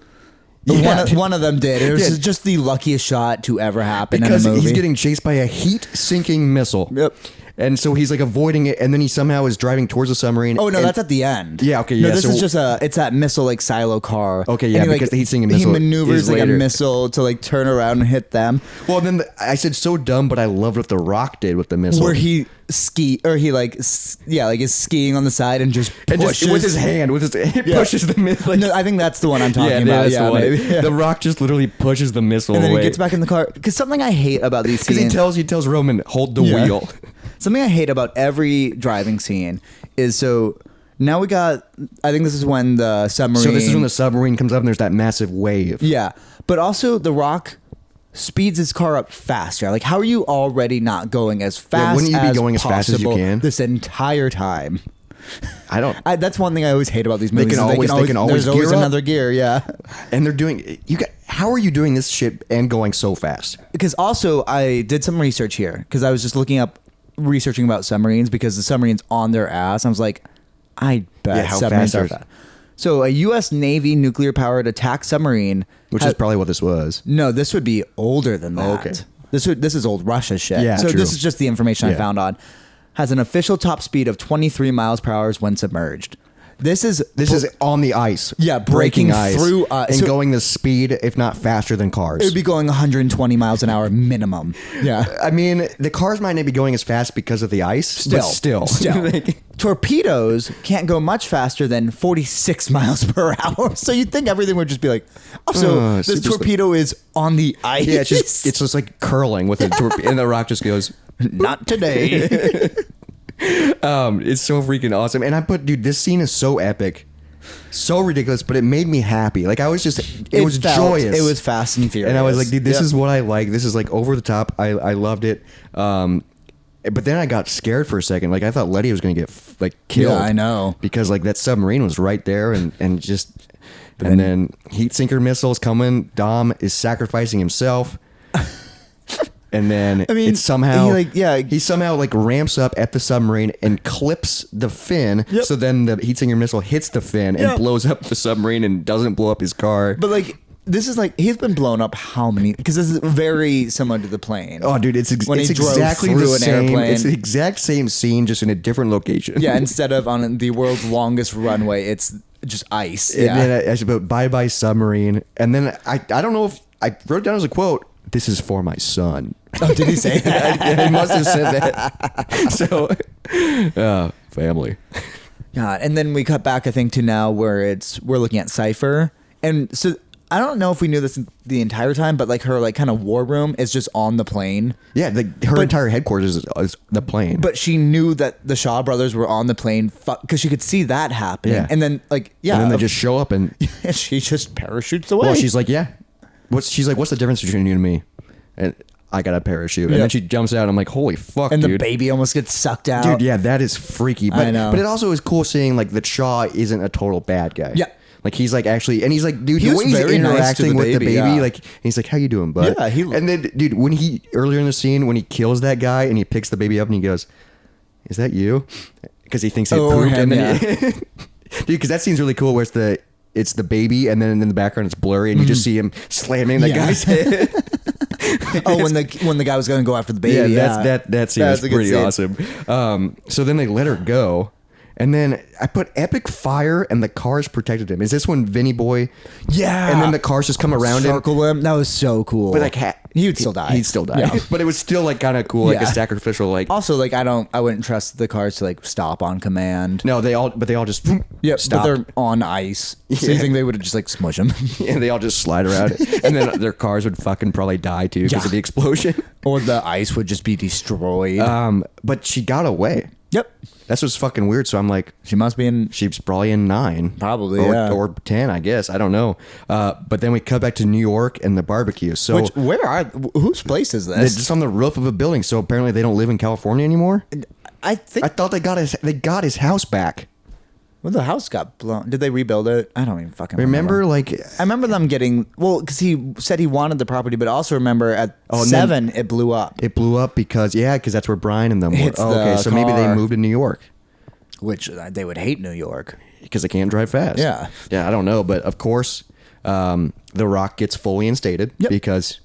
S3: One of them did. It was just the luckiest shot to ever happen
S1: because
S3: in a movie.
S1: He's getting chased by a heat-sinking missile.
S3: Yep.
S1: And so he's like avoiding it, and then he somehow is driving towards the submarine.
S3: Oh no, that's at the end.
S1: Yeah, okay, yeah.
S3: No, this is just it's that missile like silo car.
S1: Okay, yeah, because the heat-sinking missile.
S3: He maneuvers like
S1: later.
S3: a missile to like turn around and hit them.
S1: Well, then I said so dumb, but I loved what The Rock did with the missile.
S3: Where he is skiing on the side and just pushes
S1: with his hand, pushes the missile. Like,
S3: no, I think that's the one I'm talking about.
S1: Yeah, maybe. Yeah. The Rock just literally pushes the missile
S3: and then
S1: away.
S3: He gets back in the car. Because something I hate about these scenes,
S1: because he tells Roman, hold the wheel.
S3: Something I hate about every driving scene is so now we got. I think this is when the submarine.
S1: So this is when the submarine comes up and there's that massive wave.
S3: Yeah, but also The Rock speeds his car up faster. Like, how are you already not going as fast?
S1: Wouldn't you be going as fast as you can
S3: this entire time?
S1: I don't.
S3: That's one thing I always hate about these movies.
S1: They can always
S3: there's always another gear. Yeah,
S1: and they're doing. How are you doing this shit and going so fast?
S3: Because also I did some research here because I was just researching about submarines because the submarine's on their ass. I was like, I bet submarines are fast. So a U.S. Navy nuclear-powered attack submarine,
S1: which is probably what this was.
S3: No, this would be older than that.
S1: Oh, okay.
S3: This is old Russia shit.
S1: Yeah,
S3: so
S1: true.
S3: This is just the information I found on. Has an official top speed of 23 miles per hour when submerged. This is
S1: on the ice.
S3: Yeah, breaking ice through
S1: and going the speed, if not faster than cars.
S3: It would be going 120 miles an hour minimum. Yeah,
S1: I mean the cars might not be going as fast because of the ice, but still.
S3: Torpedoes can't go much faster than 46 miles per hour. So you'd think everything would just be like, this torpedo is on the ice.
S1: Yeah, it's just like curling with a torpedo, and the Rock just goes,
S3: not today.
S1: It's so freaking awesome. And dude, this scene is so epic, so ridiculous, but it made me happy. Like I was just, it was joyous.
S3: It was fast and furious.
S1: And I was like, dude, this is what I like. This is like over the top. I loved it. But then I got scared for a second. Like I thought Letty was going to get like killed.
S3: Yeah, I know.
S1: Because like that submarine was right there and then heat sinker missiles coming. Dom is sacrificing himself. And then it's somehow he somehow like ramps up at the submarine and clips the fin. Yep. So then the heat sinker missile hits the fin and blows up the submarine and doesn't blow up his car.
S3: But like this is like he's been blown up how many? Because this is very similar to the plane.
S1: Oh, dude, it's exactly the same. It's the exact same scene, just in a different location.
S3: Yeah, instead of on the world's longest runway, it's just ice.
S1: And then I wrote bye bye submarine, and then I don't know if I wrote it down as a quote. This is for my son.
S3: Oh, did he say that?
S1: Yeah, he must have said that. So, family.
S3: Yeah, and then we cut back, I think, to now where we're looking at Cypher, and so I don't know if we knew this the entire time, but like her like kind of war room is just on the plane.
S1: Yeah, her entire headquarters is the plane.
S3: But she knew that the Shaw brothers were on the plane because she could see that happening. Yeah. And then and then
S1: they just show up and
S3: she just parachutes away.
S1: Well, she's like, yeah. She's like, what's the difference between you and me? And I got a parachute. And then she jumps out. I'm like, holy fuck,
S3: and
S1: dude.
S3: And the baby almost gets sucked out.
S1: Dude, yeah, that is freaky. But,
S3: I know.
S1: But it also is cool seeing like that Shaw isn't a total bad guy.
S3: Yeah.
S1: Like he's like actually, and he's like, dude,
S3: He
S1: the
S3: was
S1: way he's
S3: very nice to
S1: interacting
S3: the
S1: with the
S3: baby,
S1: baby,
S3: yeah.
S1: like he's like, how you doing, bud?
S3: Yeah,
S1: and then, dude, when he earlier in the scene when he kills that guy and he picks the baby up and he goes, "Is that you?" Because he thinks he pooped, and then dude, because that scene's really cool. Where it's the baby, and then in the background it's blurry, and you just see him slamming that
S3: Yeah.
S1: guy's head.
S3: when the guy was gonna go after the baby.
S1: That scene was
S3: That's a good
S1: pretty
S3: scene.
S1: awesome. So then they let her go, and then I put epic fire, and the cars protected him. Is this when Vinny Boy?
S3: Yeah.
S1: And then the cars just come around him.
S3: circle him. That was so cool.
S1: But like
S3: he would still die.
S1: He'd still die.
S3: Yeah.
S1: But it was still like kind of cool, like
S3: Yeah.
S1: a sacrificial. Like
S3: Also, like I wouldn't trust the cars to like stop on command.
S1: no, they all just
S3: Yep,
S1: stop.
S3: but they're on ice. So you
S1: Yeah.
S3: think they would have just like smush them?
S1: And they all just slide around, and then their cars would fucking probably die too because
S3: Yeah.
S1: of the explosion.
S3: Or the ice would just be destroyed.
S1: But she got away.
S3: Yep.
S1: That's what's fucking weird. So I'm like,
S3: She must be in.
S1: she's probably in 9.
S3: Probably,
S1: or,
S3: yeah.
S1: or 10, I guess. I don't know. But then we cut back to New York and the barbecue. So
S3: Whose place is
S1: it's
S3: this?
S1: just on the roof of a building. So apparently they don't live in California anymore.
S3: I think
S1: I thought they got his house back.
S3: well, the house got blown. Did they rebuild it? I don't even fucking
S1: Remember, like,
S3: I remember them getting because he said he wanted the property, but also remember at
S1: and
S3: 7 it blew up,
S1: it blew up because that's where Brian and them were.
S3: Hits
S1: Okay,
S3: the
S1: so maybe they
S3: car.
S1: moved to New York
S3: which they would hate New York.
S1: because they can't drive fast.
S3: Yeah.
S1: I don't know, but of course, The Rock gets fully instated
S3: Yep.
S1: because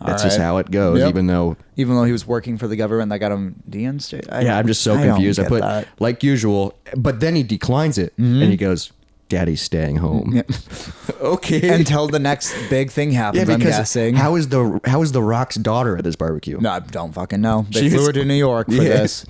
S1: that's
S3: All
S1: just
S3: right.
S1: how it goes.
S3: Yep.
S1: Even though
S3: Even though he was working for the government that got him deinstated.
S1: yeah, I'm just so
S3: I don't
S1: confused. I
S3: get
S1: put
S3: that.
S1: like usual, but then he declines it and he goes, "Daddy's staying home."
S3: Yeah.
S1: Okay.
S3: Until the next big thing happens. I'm guessing.
S1: how is the Rock's daughter at this barbecue?
S3: No, I don't fucking know. They
S1: She
S3: flew
S1: was-
S3: her to New York for
S1: Yeah.
S3: this.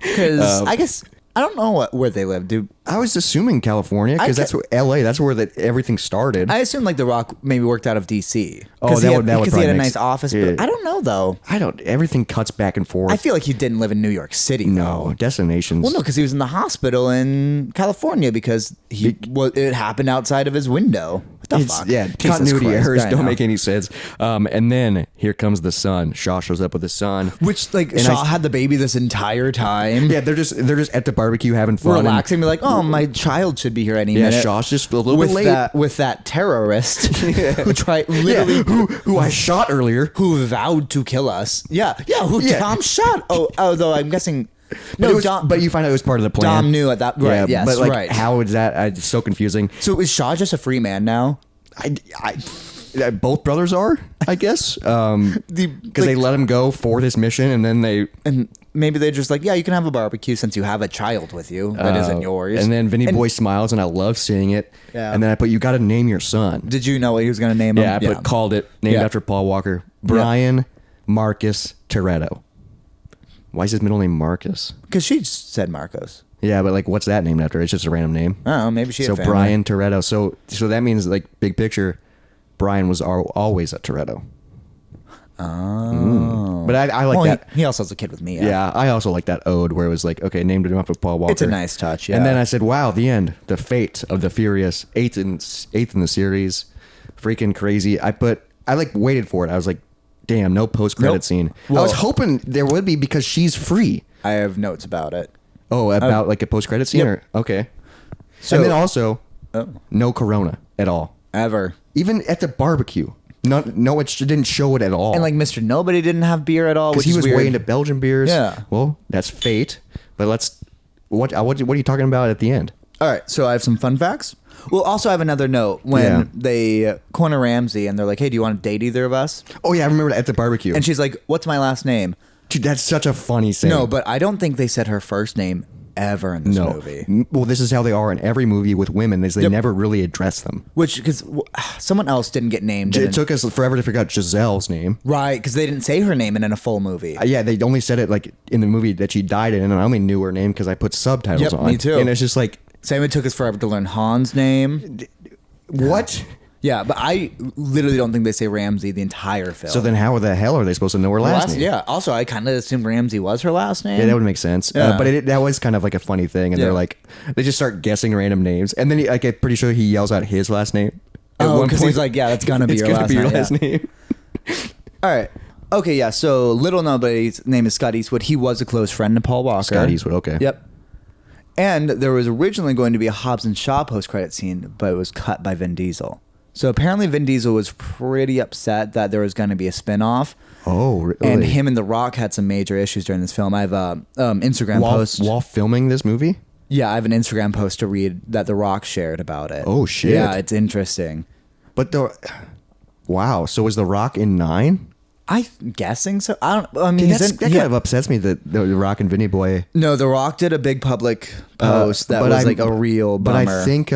S3: Because I guess I don't know where they live, dude.
S1: I was assuming California because
S3: I
S1: that's where LA. That's where everything started.
S3: I assume like The Rock maybe worked out of DC.
S1: Oh,
S3: because
S1: that
S3: he
S1: would
S3: had
S1: probably
S3: a
S1: make
S3: nice
S1: sense.
S3: office.
S1: Yeah.
S3: But I don't know though.
S1: I don't. Everything cuts back and forth.
S3: I feel like he didn't live in New York City.
S1: no
S3: though.
S1: destinations.
S3: Well, no, because he was in the hospital in California because it happened outside of his window. What the fuck?
S1: Yeah,
S3: Jesus
S1: continuity
S3: Christ,
S1: errors
S3: I
S1: don't
S3: know.
S1: make any sense. And then here comes the son. Shaw shows up with the son.
S3: Which like
S1: And
S3: Shaw had the baby this entire time.
S1: Yeah, they're just at the barbecue having fun. and-
S3: Relaxing, be like, oh, my child should be here any
S1: Yeah,
S3: minute.
S1: Shaw's just a little
S3: with
S1: bit late.
S3: that terrorist who tried literally
S1: who I shot earlier.
S3: who vowed to kill us. Yeah, who
S1: Yeah.
S3: Tom shot. Oh, although I'm gussing.
S1: But,
S3: No,
S1: it was,
S3: Dom.
S1: but you find out it was part of the plan.
S3: Dom knew at that. Right.
S1: Yeah,
S3: yes.
S1: but like,
S3: right.
S1: how is that? It's so confusing.
S3: So is Shaw just a free man now?
S1: Both brothers are, I guess, because they let him go for this mission, and then they
S3: And maybe they're just like, yeah, you can have a barbecue since you have a child with you that isn't yours.
S1: And then Vinny Boy smiles, and I love seeing it.
S3: Yeah.
S1: And then I put, you got to name your son.
S3: Did you know what he was going to name him?
S1: Yeah, I put called it named
S3: Yeah.
S1: after Paul Walker, Brian Marcus Toretto. Why is his middle name Marcus?
S3: Because she said Marcos.
S1: Yeah, but like, what's that named after? It's just a random name.
S3: I don't know. Maybe she had
S1: So
S3: family.
S1: Brian Toretto. So that means like big picture, Brian was always a Toretto.
S3: Oh.
S1: But I like
S3: Well,
S1: that.
S3: He also has a kid with me.
S1: Yeah, I also like that ode where it was like, okay, named him after Paul Walker.
S3: It's a nice touch, yeah.
S1: And then I said, wow, the end, the fate of the Furious, eighth in the series, freaking crazy. I like waited for it. I was like, damn, no post credit
S3: Nope.
S1: scene. I
S3: Well-
S1: was hoping there would be because she's free.
S3: I have notes about it.
S1: Oh, about like a post credit scene?
S3: Yep.
S1: Or, okay.
S3: So-
S1: and then also,
S3: Oh.
S1: no Corona at all.
S3: Ever.
S1: Even at the barbecue. No, it didn't show it at all.
S3: And like Mr. Nobody didn't have beer at all,
S1: because
S3: which
S1: he
S3: is
S1: was
S3: weird.
S1: way into Belgian beers.
S3: Yeah.
S1: Well, that's fate. But what are you talking about at the end?
S3: All right, so I have some fun facts. Well, also I have another note when
S1: Yeah.
S3: they corner Ramsey and they're like, "Hey, do you want to date either of us?"
S1: Oh yeah, I remember at the barbecue.
S3: And she's like, "What's my last name?"
S1: Dude, that's such a funny scene.
S3: No, but I don't think they said her first name ever in this
S1: no.
S3: movie.
S1: Well, this is how they are in every movie with women. Is they
S3: Yep.
S1: never really address them.
S3: Which because someone else didn't get named.
S1: It took us forever to figure out Giselle's name.
S3: Right, because they didn't say her name in a full movie.
S1: Yeah, they only said it like in the movie that she died in, and I only knew her name because I put subtitles
S3: Yep,
S1: on.
S3: me too.
S1: And it's just like,
S3: Same, it took us forever to learn Han's name.
S1: what?
S3: Yeah, but I literally don't think they say Ramsey the entire film.
S1: So then how the hell are they supposed to know her last name?
S3: Yeah. Also, I kind of assumed Ramsey was her last name.
S1: Yeah, that would make sense.
S3: Yeah.
S1: But that was kind of like a funny thing. And
S3: Yeah.
S1: they're like, they just start guessing random names. And then like, I'm pretty sure he yells out his last name. at
S3: Oh,
S1: one
S3: because
S1: point.
S3: he's like, yeah, that's gonna be
S1: It's
S3: your
S1: gonna
S3: last
S1: be your
S3: name.
S1: last
S3: yeah.
S1: name.
S3: All right. Okay, yeah. So Little Nobody's name is Scott Eastwood. He was a close friend to Paul Walker.
S1: Scott Eastwood, okay.
S3: Yep. And there was originally going to be a Hobbs and Shaw post-credit scene, but it was cut by Vin Diesel. So apparently Vin Diesel was pretty upset that there was going to be a spin-off.
S1: Oh, really?
S3: And him and The Rock had some major issues during this film. I have a Instagram post.
S1: While filming this movie?
S3: Yeah, I have an Instagram post to read that The Rock shared about it.
S1: Oh, shit.
S3: Yeah, it's interesting.
S1: But wow, so was The Rock in 9?
S3: I'm guessing so. I mean,
S1: Dude, that kind of upsets me that The Rock and Vinny Boy.
S3: No, The Rock did a big public post that was like a real bummer.
S1: But I think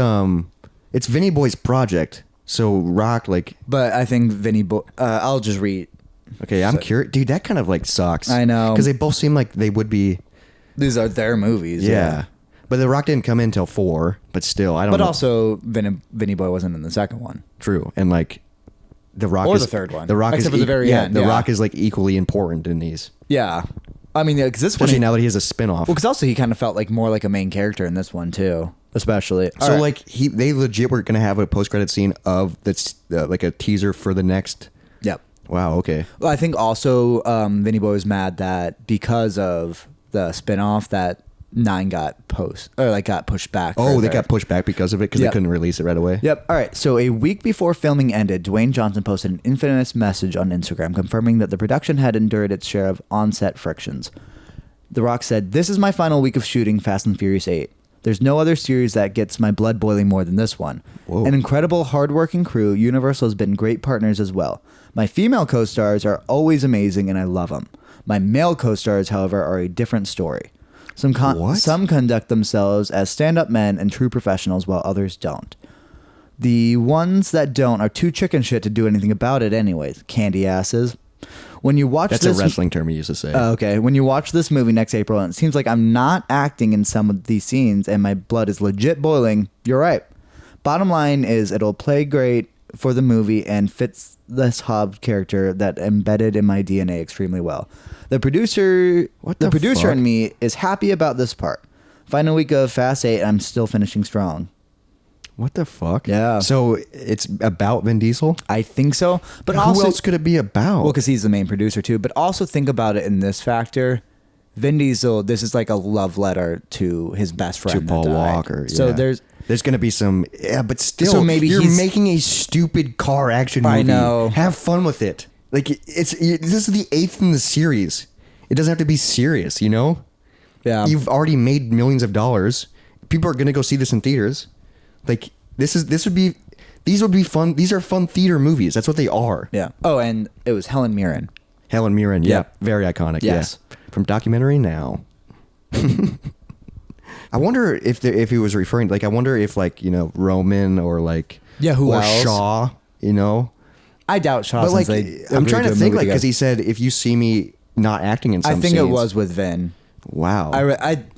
S1: it's Vinny Boy's project. So Rock
S3: But I think Vinny Boy. I'll just read.
S1: Okay, I'm curious, dude. That kind of sucks.
S3: I know,
S1: because they both seem like they would be.
S3: These are their movies.
S1: Yeah. But The Rock didn't come in till 4. But still, I don't know.
S3: But also, Vinny Boy wasn't in the second one.
S1: True, and The Rock
S3: or
S1: is
S3: the third one.
S1: The Rock
S3: except
S1: is
S3: for the very end.
S1: The Rock is equally important in these.
S3: Yeah, I mean, because this
S1: Especially
S3: one,
S1: now that he has a spinoff.
S3: Well, because also he kind of felt more like a main character in this one too, especially.
S1: So
S3: All right.
S1: they legit were gonna have a post credit scene of that's a teaser for the next.
S3: Yep.
S1: Wow. Okay.
S3: Well, I think also Vinny Boy was mad that because of the spinoff that 9 got pushed back.
S1: Oh, they
S3: further.
S1: got pushed back because of it because
S3: Yep.
S1: they couldn't release it right away.
S3: Yep. All right. So a week before filming ended, Dwayne Johnson posted an infamous message on Instagram confirming that the production had endured its share of on-set frictions. The Rock said, "This is my final week of shooting Fast and Furious 8. There's no other series that gets my blood boiling more than this one.
S1: Whoa.
S3: An incredible, hardworking crew. Universal has been great partners as well. My female co-stars are always amazing, and I love them. My male co-stars, however, are a different story. Some conduct themselves as stand-up men and true professionals, while others don't. The ones that don't are too chicken shit to do anything about it anyways. Candy asses." When you watch
S1: That's
S3: this,
S1: a wrestling term he used to say.
S3: okay. When you watch this movie next April and it seems like I'm not acting in some of these scenes and my blood is legit boiling, you're right. Bottom line is it'll play great for the movie and fits this Hobbs character that embedded in my DNA extremely well. The producer
S1: fuck?
S3: in me is happy about this part. Final week of Fast 8, I'm still finishing strong.
S1: What the fuck?
S3: Yeah.
S1: So it's about Vin Diesel?
S3: I think so. But
S1: Who
S3: also,
S1: else could it be about?
S3: well, because he's the main producer too. But also think about it in this factor. Vin Diesel, this is like a love letter to his best friend.
S1: to Paul
S3: that died.
S1: Walker.
S3: So
S1: yeah.
S3: there's
S1: going to be some, but still,
S3: So maybe
S1: you're
S3: he's-
S1: making a stupid car action movie.
S3: I know.
S1: Have fun with it. This is the 8th in the series. It doesn't have to be serious, you know?
S3: yeah.
S1: You've already made millions of dollars. People are going to go see this in theaters. These would be fun. These are fun theater movies. That's what they are.
S3: Yeah. Oh, and it was Helen Mirren.
S1: Helen Mirren, yeah,
S3: Yep.
S1: very iconic.
S3: Yes.
S1: Yeah. From Documentary Now. I wonder if he was referring, I wonder if Roman or
S3: who
S1: or
S3: else?
S1: Shaw,
S3: I doubt Shaw.
S1: But
S3: since
S1: I'm
S3: they
S1: trying to
S3: agreed a
S1: think
S3: movie
S1: because
S3: together.
S1: he said if you see me not acting in some
S3: I think it
S1: scenes-
S3: was with Vin.
S1: Wow.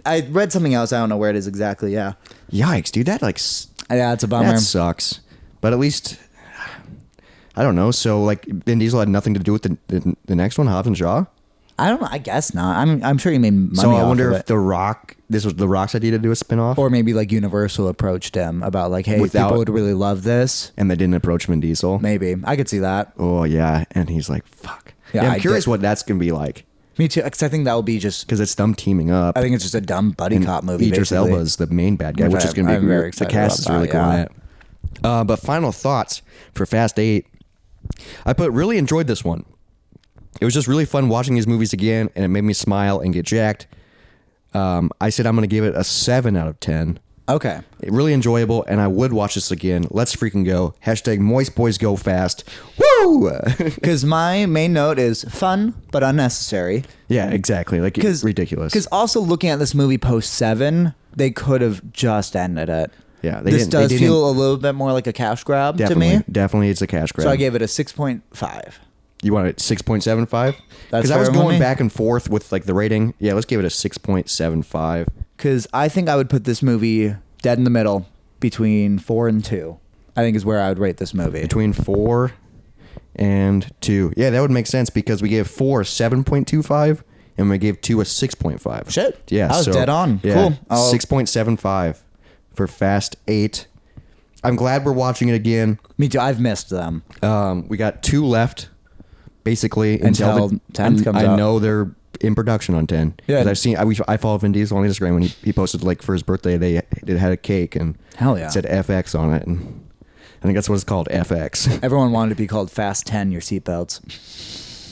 S3: I read something else. I don't know where it is exactly. Yeah.
S1: Yikes, dude. That
S3: Yeah, it's a bummer.
S1: that sucks. But at least I don't know. So Vin Diesel had nothing to do with the next one, Hobbs and Shaw.
S3: I don't know. I guess not. I'm sure he made money.
S1: So I
S3: off
S1: wonder
S3: of
S1: if
S3: it.
S1: The Rock. This was The Rock's idea to do a spinoff,
S3: Or maybe Universal approached him about hey,
S1: Without-
S3: people would really love this.
S1: and they didn't approach Vin Diesel.
S3: Maybe I could see that.
S1: Oh yeah, and he's like, "Fuck."
S3: Yeah,
S1: Yeah, I'm
S3: I
S1: curious
S3: did-
S1: what that's gonna be like
S3: Me too. Because I think that will be just.
S1: because it's them teaming up.
S3: I think it's just a dumb buddy
S1: and
S3: cop movie.
S1: Idris
S3: basically.
S1: Elba's the main bad guy, which is gonna be
S3: I'm very
S1: the
S3: excited
S1: cast is
S3: about
S1: really
S3: that,
S1: cool on
S3: yeah.
S1: that. But final thoughts for Fast 8. I really enjoyed this one. It was just really fun watching these movies again, and it made me smile and get jacked. I said I'm going to give it a 7 out of 10.
S3: Okay.
S1: Really enjoyable, and I would watch this again. Let's freaking go. Hashtag Moist Boys Go Fast. Woo!
S3: Because my main note is fun but unnecessary.
S1: Yeah, exactly. It's ridiculous.
S3: Because also looking at this movie post 7, they could have just ended it.
S1: Yeah,
S3: This
S1: they
S3: does
S1: didn't-
S3: feel a little bit more like a cash grab
S1: definitely,
S3: to me.
S1: Definitely, it's a cash grab.
S3: So I gave it a 6.5.
S1: You want it 6.75?
S3: That's
S1: Because I was
S3: fair with
S1: going
S3: me.
S1: back and forth with the rating. Yeah, let's give it a 6.75.
S3: Because I think I would put this movie dead in the middle between 4 and 2. I think is where I would rate this movie.
S1: Between 4 and 2. Yeah, that would make sense because we gave 4 a 7.25 and we gave 2 a 6.5.
S3: Shit.
S1: Yeah,
S3: I was dead on.
S1: Yeah,
S3: Cool.
S1: 6.75 for Fast 8. I'm glad we're watching it again.
S3: Me too. I've missed them.
S1: We got 2 left, basically
S3: Until 10th comes
S1: I
S3: out.
S1: know they're in production on 10.
S3: Yeah.
S1: Because I follow Vin Diesel on Instagram when he posted like for his birthday, it had a cake and
S3: Hell yeah.
S1: it said FX on it. And I think that's what it's called, FX.
S3: Everyone wanted to be called Fast 10, your seatbelts.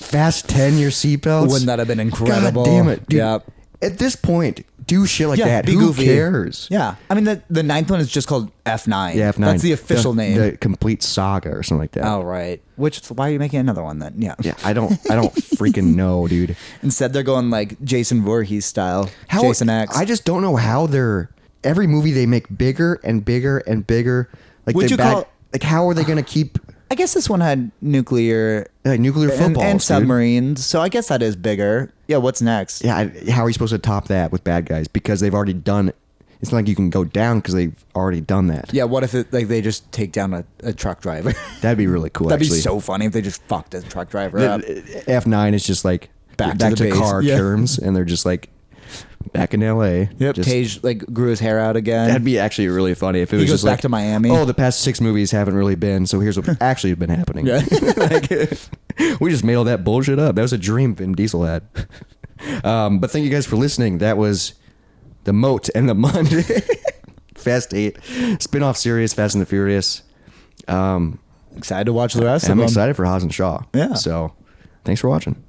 S1: Fast 10, your seatbelts?
S3: Wouldn't that have been incredible?
S1: God damn it. Dude.
S3: Yeah.
S1: At this point, do shit like that.
S3: Be
S1: Who
S3: goofy.
S1: cares?
S3: Yeah. I mean, the ninth one is just called F9.
S1: Yeah, F9.
S3: That's the official name.
S1: The complete saga or something like that.
S3: Oh, right. Why are you making another one then? Yeah.
S1: Yeah, I don't freaking know, dude.
S3: Instead, they're going like Jason Voorhees style. Jason X.
S1: I just don't know how every movie they make bigger and bigger and bigger. Like like how are they going to keep
S3: I guess this one had nuclear
S1: footballs
S3: and
S1: dude.
S3: submarines, so I guess that is bigger. Yeah, what's next?
S1: Yeah, how are you supposed to top that with bad guys? Because they've already done it. It's not like you can go down because they've already done that.
S3: Yeah, what if they just take down a truck driver?
S1: That'd be really cool.
S3: That'd
S1: actually.
S3: be so funny if they just fucked a truck driver up.
S1: F9 is just like
S3: Back
S1: back
S3: to the
S1: to
S3: base.
S1: car
S3: Yeah.
S1: terms, and they're just like back in LA.
S3: Yep.
S1: Just,
S3: Tage like grew his hair out again.
S1: that'd be actually really funny if it
S3: He
S1: was
S3: goes
S1: just
S3: back
S1: like,
S3: to Miami.
S1: Oh, the past 6 movies haven't really been. So here's what's actually been happening.
S3: Yeah.
S1: Like, we just made all that bullshit up. That was a dream Vin Diesel had. But thank you guys for listening. That was the Moat and the Monday Fast 8 spin-off series, Fast and the Furious.
S3: Excited to watch the rest
S1: And
S3: of
S1: I'm
S3: them.
S1: excited for Hobbs and Shaw.
S3: Yeah.
S1: So thanks for watching.